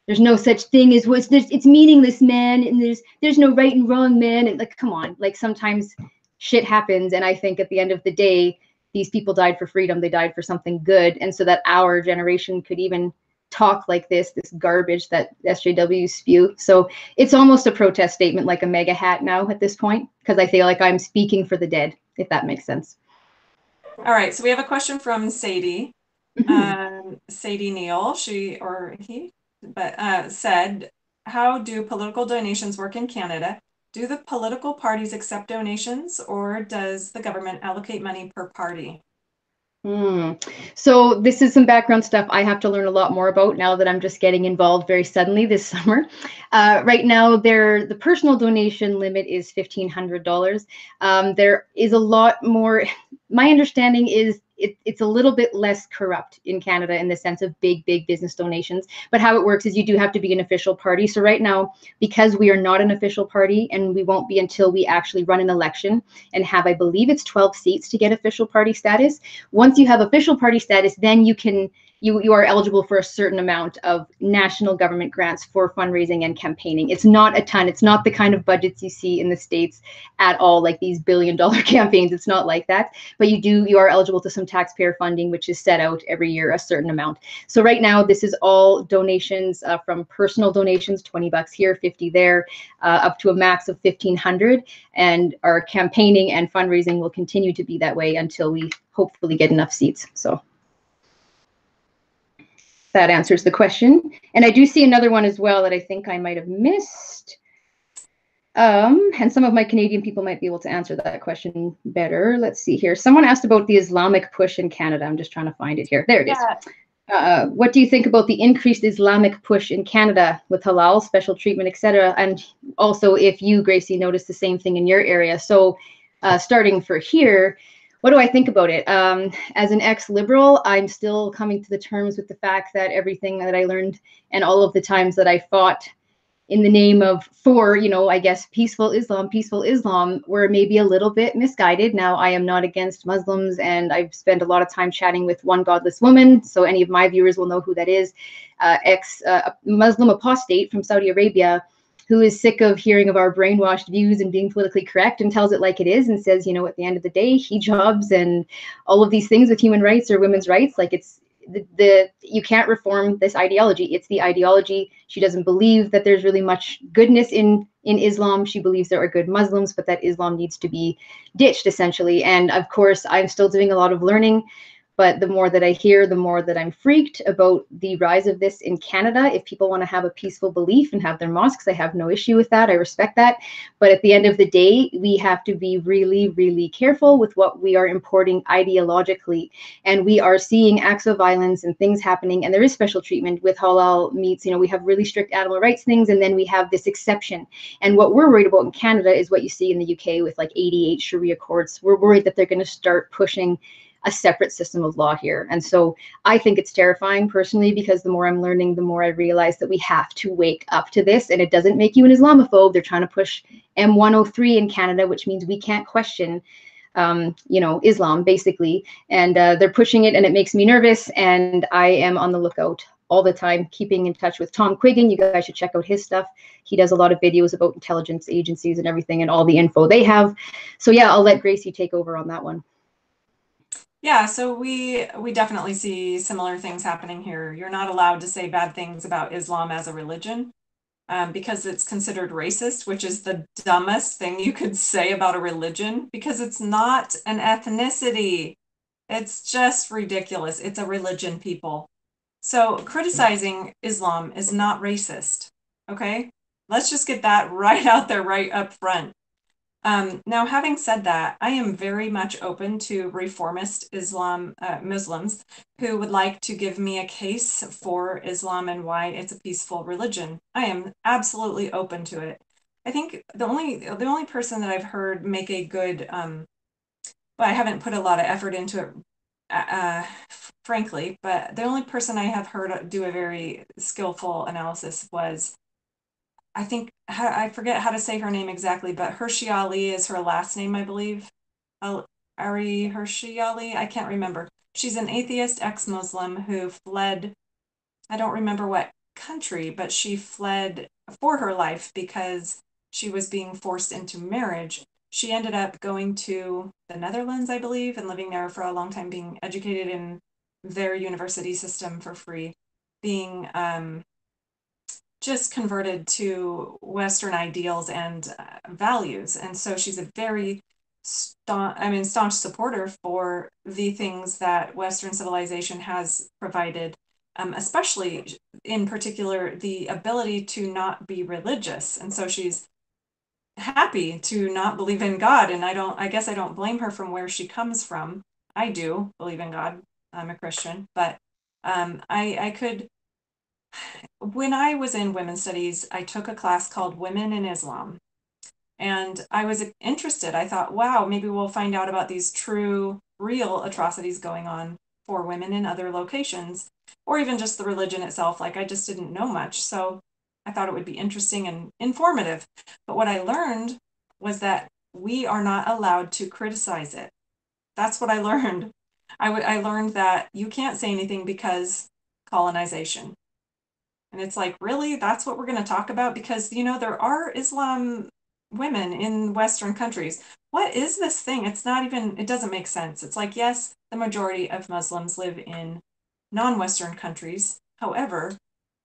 there's no such thing as war. It's meaningless, man, and there's no right and wrong, man. And like, come on, like sometimes shit happens, and I think at the end of the day, these people died for freedom. They died for something good, and so that our generation could even talk like this garbage that SJWs spew. So it's almost a protest statement, like a mega hat now at this point, because I feel like I'm speaking for the dead, if that makes sense. All right, so we have a question from Sadie. Sadie Neal, she or he, but said, how do political donations work in Canada? Do the political parties accept donations, or does the government allocate money per party? So this is some background stuff I have to learn a lot more about now that I'm just getting involved very suddenly this summer. Right now, the personal donation limit is $1,500. There is a lot more. My understanding is it's a little bit less corrupt in Canada in the sense of big business donations. But how it works is you do have to be an official party. So right now, because we are not an official party, and we won't be until we actually run an election and have, I believe it's 12 seats to get official party status. Once you have official party status, then you are eligible for a certain amount of national government grants for fundraising and campaigning. It's not a ton. It's not the kind of budgets you see in the States at all, like these billion-dollar campaigns. It's not like that. But you are eligible to some taxpayer funding, which is set out every year, a certain amount. So right now, this is all donations from personal donations, $20 here, 50 there, up to a max of 1,500. And our campaigning and fundraising will continue to be that way until we hopefully get enough seats. So that answers the question. And I do see another one as well that I think I might have missed. And some of my Canadian people might be able to answer that question better. Let's see here. Someone asked about the Islamic push in Canada. I'm just trying to find it here. There it is. What do you think about the increased Islamic push in Canada with halal, special treatment, etc.? And also if you, Gracie, noticed the same thing in your area. So starting for here, what do I think about it? As an ex-liberal, I'm still coming to the terms with the fact that everything that I learned and all of the times that I fought in the name of, I guess, peaceful Islam were maybe a little bit misguided. Now, I am not against Muslims, and I've spent a lot of time chatting with one godless woman, so any of my viewers will know who that is, ex-Muslim apostate from Saudi Arabia, who is sick of hearing of our brainwashed views and being politically correct, and tells it like it is and says, you know, at the end of the day, hijabs and all of these things with human rights or women's rights, like it's you can't reform this ideology. It's the ideology. She doesn't believe that there's really much goodness in Islam. She believes there are good Muslims, but that Islam needs to be ditched, essentially. And of course, I'm still doing a lot of learning. But the more that I hear, the more that I'm freaked about the rise of this in Canada. If people want to have a peaceful belief and have their mosques, I have no issue with that. I respect that. But at the end of the day, we have to be really, really careful with what we are importing ideologically. And we are seeing acts of violence and things happening. And there is special treatment with halal meats. You know, we have really strict animal rights things, and then we have this exception. And what we're worried about in Canada is what you see in the UK with like 88 Sharia courts. We're worried that they're going to start pushing a separate system of law here. And so I think it's terrifying personally, because the more I'm learning, the more I realize that we have to wake up to this. And it doesn't make you an Islamophobe. They're trying to push M103 in Canada, which means we can't question, you know, Islam basically. And they're pushing it, and it makes me nervous. And I am on the lookout all the time, keeping in touch with Tom Quiggin. You guys should check out his stuff. He does a lot of videos about intelligence agencies and everything and all the info they have. So yeah, I'll let Gracie take over on that one. Yeah, so we definitely see similar things happening here. You're not allowed to say bad things about Islam as a religion because it's considered racist, which is the dumbest thing you could say about a religion, because it's not an ethnicity. It's just ridiculous. It's a religion, people. So criticizing Islam is not racist, okay? Let's just get that right out there, right up front. Now, having said that, I am very much open to reformist Muslims who would like to give me a case for Islam and why it's a peaceful religion. I am absolutely open to it. I think the only person that I've heard make a good, but I haven't put a lot of effort into it, frankly, but the only person I have heard do a very skillful analysis was, I think, I forget how to say her name exactly, but Hershey Ali is her last name, I believe. Ari Hershey Ali, I can't remember. She's an atheist ex-Muslim who fled, I don't remember what country, but she fled for her life because she was being forced into marriage. She ended up going to the Netherlands, I believe, and living there for a long time, being educated in their university system for free, being just converted to Western ideals and values. And so she's a very staunch supporter for the things that Western civilization has provided, especially in particular, the ability to not be religious. And so she's happy to not believe in God. And I guess I don't blame her from where she comes from. I do believe in God. I'm a Christian, but I could, when I was in women's studies, I took a class called Women in Islam. And I was interested. I thought, wow, maybe we'll find out about these true, real atrocities going on for women in other locations, or even just the religion itself. Like, I just didn't know much. So I thought it would be interesting and informative. But what I learned was that we are not allowed to criticize it. That's what I learned. I learned that you can't say anything because colonization. And it's like, really? That's what we're going to talk about? Because, you know, there are Islam women in Western countries. What is this thing? It's not even, it doesn't make sense. It's like, yes, the majority of Muslims live in non-Western countries. However,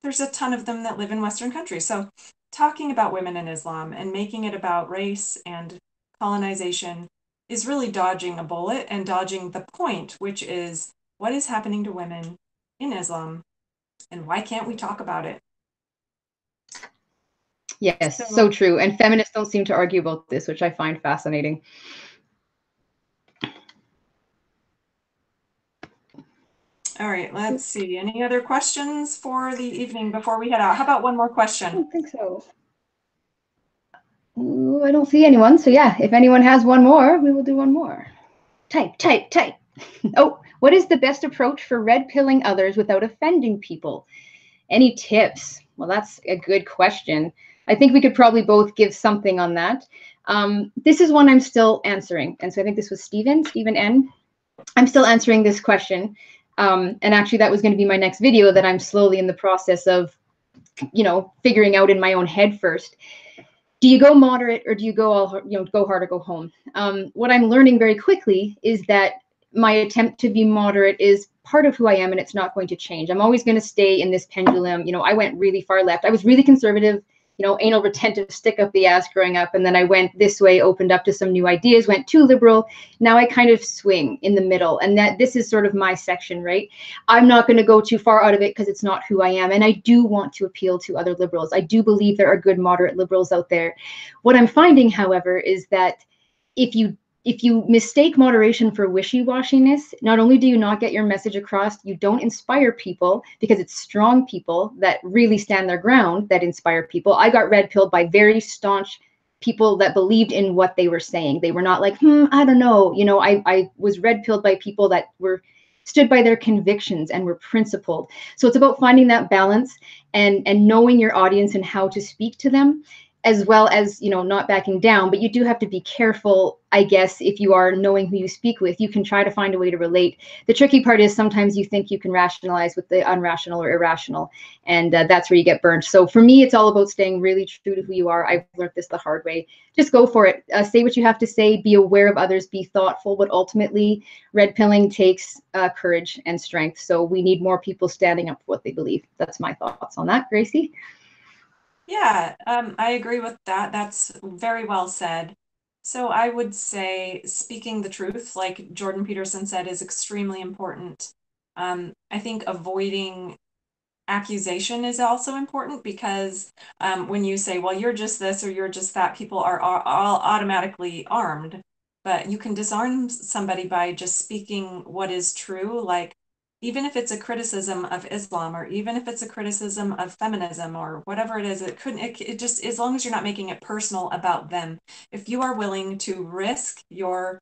there's a ton of them that live in Western countries. So talking about women in Islam and making it about race and colonization is really dodging a bullet and dodging the point, which is what is happening to women in Islam. And why can't we talk about it? Yes, so true. And feminists don't seem to argue about this, which I find fascinating. All right, let's see. Any other questions for the evening before we head out? How about one more question? I don't think so. Ooh, I don't see anyone. So yeah, if anyone has one more, we will do one more. Type. Oh, what is the best approach for red pilling others without offending people? Any tips? Well, that's a good question. I think we could probably both give something on that. This is one I'm still answering. And so I think this was Stephen N. I'm still answering this question. And actually that was going to be my next video, that I'm slowly in the process of figuring out in my own head first. Do you go moderate, or do you go all, go hard or go home? What I'm learning very quickly is that my attempt to be moderate is part of who I am, and it's not going to change. I'm always going to stay in this pendulum. I went really far left. I was really conservative, anal retentive, stick up the ass growing up. And then I went this way, opened up to some new ideas, went too liberal. Now I kind of swing in the middle, and that this is sort of my section, right? I'm not going to go too far out of it because it's not who I am. And I do want to appeal to other liberals. I do believe there are good moderate liberals out there. What I'm finding, however, is that if you mistake moderation for wishy-washiness, not only do you not get your message across, you don't inspire people, because it's strong people that really stand their ground that inspire people. I got red-pilled by very staunch people that believed in what they were saying. They were not like, I don't know. I was red-pilled by people that stood by their convictions and were principled. So it's about finding that balance and knowing your audience and how to speak to them, as well as, not backing down. But you do have to be careful, I guess, if you are knowing who you speak with. You can try to find a way to relate. The tricky part is sometimes you think you can rationalize with the unrational or irrational, and that's where you get burned. So for me, it's all about staying really true to who you are. I've learned this the hard way. Just go for it. Say what you have to say. Be aware of others. Be thoughtful. But ultimately, red pilling takes courage and strength. So we need more people standing up for what they believe. That's my thoughts on that, Gracie. Yeah, I agree with that. That's very well said. So I would say speaking the truth, like Jordan Peterson said, is extremely important. I think avoiding accusation is also important, because when you say, well, you're just this or you're just that, people are all automatically armed. But you can disarm somebody by just speaking what is true, like even if it's a criticism of Islam, or even if it's a criticism of feminism, or whatever it is. It just, as long as you're not making it personal about them. If you are willing to risk your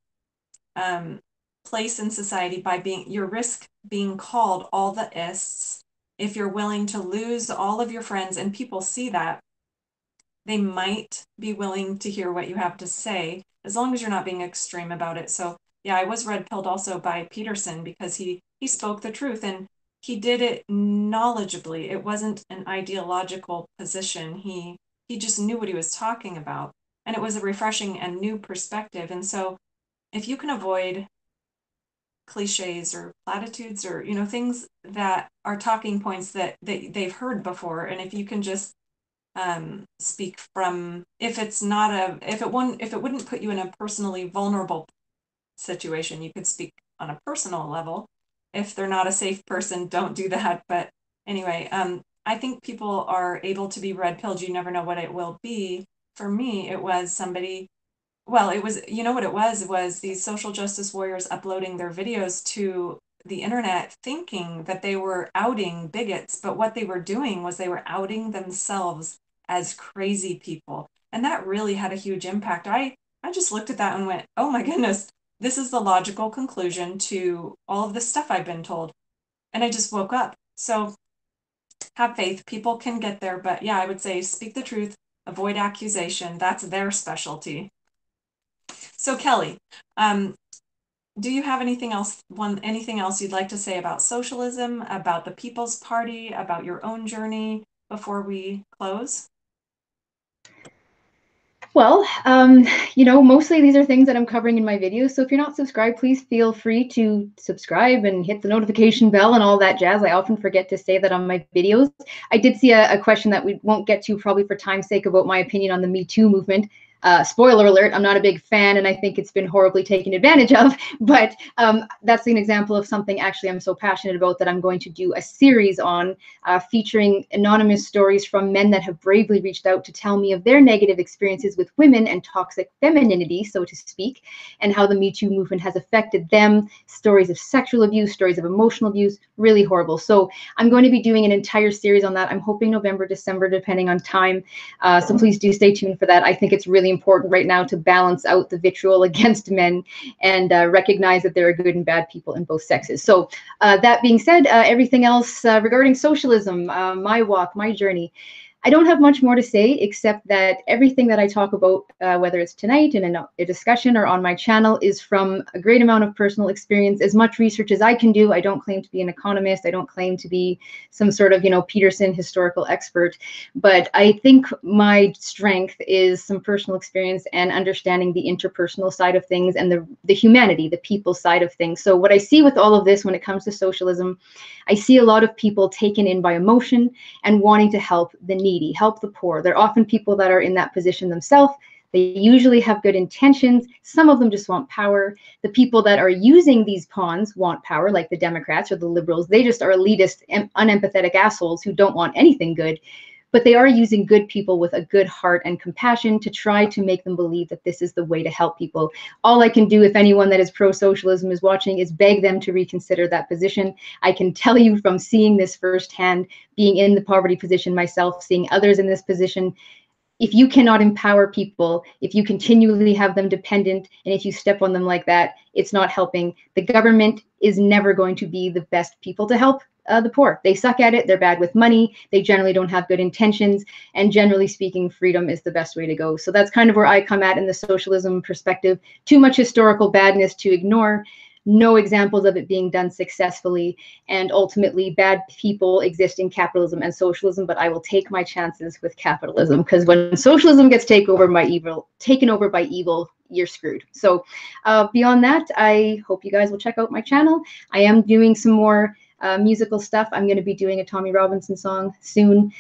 place in society by your risk being called all the ists, if you're willing to lose all of your friends, and people see that, they might be willing to hear what you have to say, as long as you're not being extreme about it. So yeah, I was red pilled also by Peterson, because he spoke the truth, and he did it knowledgeably. It wasn't an ideological position. He just knew what he was talking about, and it was a refreshing and new perspective. And so if you can avoid cliches or platitudes, or things that are talking points that they've heard before, and if you can just speak from, if it wouldn't put you in a personally vulnerable situation, you could speak on a personal level. If they're not a safe person, don't do that. But anyway, I think people are able to be red pilled. You never know what it will be. For me, it was somebody, well, it was, what it was these social justice warriors uploading their videos to the internet thinking that they were outing bigots, but what they were doing was they were outing themselves as crazy people. And that really had a huge impact. I just looked at that and went, oh my goodness, this is the logical conclusion to all of this stuff I've been told. And I just woke up. So have faith. People can get there. But yeah, I would say speak the truth, avoid accusation. That's their specialty. So Kelly, do you have anything else you'd like to say about socialism, about the People's Party, about your own journey before we close? Well, mostly these are things that I'm covering in my videos. So if you're not subscribed, please feel free to subscribe and hit the notification bell and all that jazz. I often forget to say that on my videos. I did see a question that we won't get to probably for time's sake about my opinion on the Me Too movement. Spoiler alert, I'm not a big fan, and I think it's been horribly taken advantage of, but that's an example of something actually I'm so passionate about that I'm going to do a series on, featuring anonymous stories from men that have bravely reached out to tell me of their negative experiences with women and toxic femininity, so to speak, and how the Me Too movement has affected them, stories of sexual abuse, stories of emotional abuse, really horrible. So I'm going to be doing an entire series on that. I'm hoping November, December, depending on time. So please do stay tuned for that. I think it's really important right now to balance out the vitriol against men and recognize that there are good and bad people in both sexes. So that being said, everything else regarding socialism, my walk, my journey, I don't have much more to say, except that everything that I talk about, whether it's tonight in a discussion or on my channel, is from a great amount of personal experience, as much research as I can do. I don't claim to be an economist. I don't claim to be some sort of, Peterson historical expert. But I think my strength is some personal experience and understanding the interpersonal side of things and the humanity, the people side of things. So what I see with all of this when it comes to socialism, I see a lot of people taken in by emotion and wanting to help the needy, help the poor. They're often people that are in that position themselves. They usually have good intentions. Some of them just want power. The people that are using these pawns want power, like the Democrats or the liberals. They just are elitist and unempathetic assholes who don't want anything good. But they are using good people with a good heart and compassion to try to make them believe that this is the way to help people. All I can do, if anyone that is pro-socialism is watching, is beg them to reconsider that position. I can tell you from seeing this firsthand, being in the poverty position myself, seeing others in this position, if you cannot empower people, if you continually have them dependent, and if you step on them like that, it's not helping. The government is never going to be the best people to help the poor. They suck at it. They're bad with money. They generally don't have good intentions. And generally speaking, freedom is the best way to go. So that's kind of where I come at in the socialism perspective. Too much historical badness to ignore. No examples of it being done successfully, and ultimately bad people exist in capitalism and socialism, but I will take my chances with capitalism, because when socialism gets taken over by evil, you're screwed. So beyond that, I hope you guys will check out my channel. I am doing some more musical stuff. I'm going to be doing a Tommy Robinson song soon,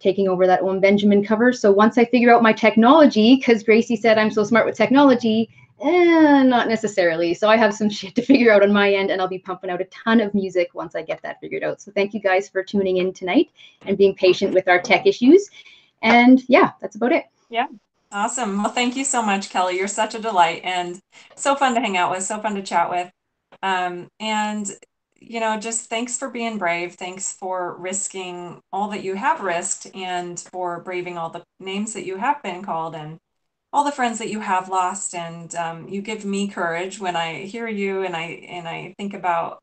taking over that Owen Benjamin cover. So once I figure out my technology, because Gracie said I'm so smart with technology, not necessarily. So I have some shit to figure out on my end, and I'll be pumping out a ton of music once I get that figured out. So thank you guys for tuning in tonight and being patient with our tech issues. And yeah, that's about it. Yeah. Awesome. Well, thank you so much, Kelly. You're such a delight and so fun to hang out with, so fun to chat with. And just thanks for being brave. Thanks for risking all that you have risked, and for braving all the names that you have been called, and all the friends that you have lost. And you give me courage when I hear you, and I think about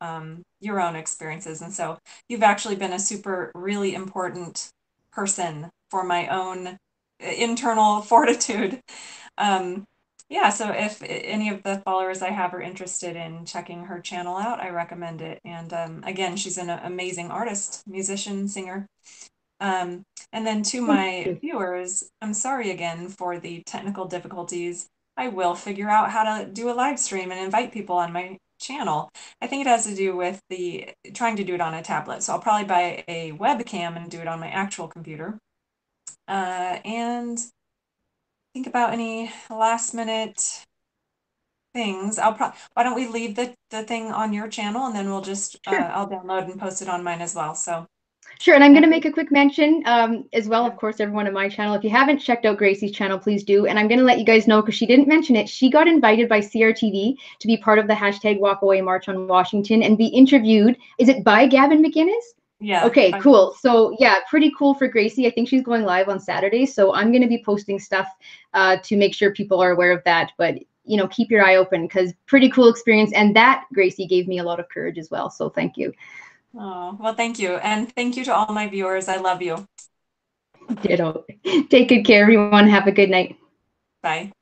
your own experiences. And so you've actually been a really important person for my own internal fortitude. Yeah, so if any of the followers I have are interested in checking her channel out, I recommend it. And again, she's an amazing artist, musician, singer. And then to my viewers, I'm sorry again for the technical difficulties. I will figure out how to do a live stream and invite people on my channel. I think it has to do with trying to do it on a tablet. So I'll probably buy a webcam and do it on my actual computer. And think about any last minute things. Why don't we leave the thing on your channel, and then we'll just Sure. I'll download and post it on mine as well. So sure, and I'm going to make a quick mention as well, of course, everyone on my channel. If you haven't checked out Gracie's channel, please do. And I'm going to let you guys know, because she didn't mention it, she got invited by CRTV to be part of the #WalkAway March on Washington and be interviewed. Is it by Gavin McInnes? Yeah. Okay, cool. So yeah, pretty cool for Gracie. I think she's going live on Saturday. So I'm going to be posting stuff to make sure people are aware of that. But keep your eye open, because pretty cool experience. And that, Gracie, gave me a lot of courage as well. So thank you. Oh, well, thank you. And thank you to all my viewers. I love you. Ditto. Take good care, everyone. Have a good night. Bye.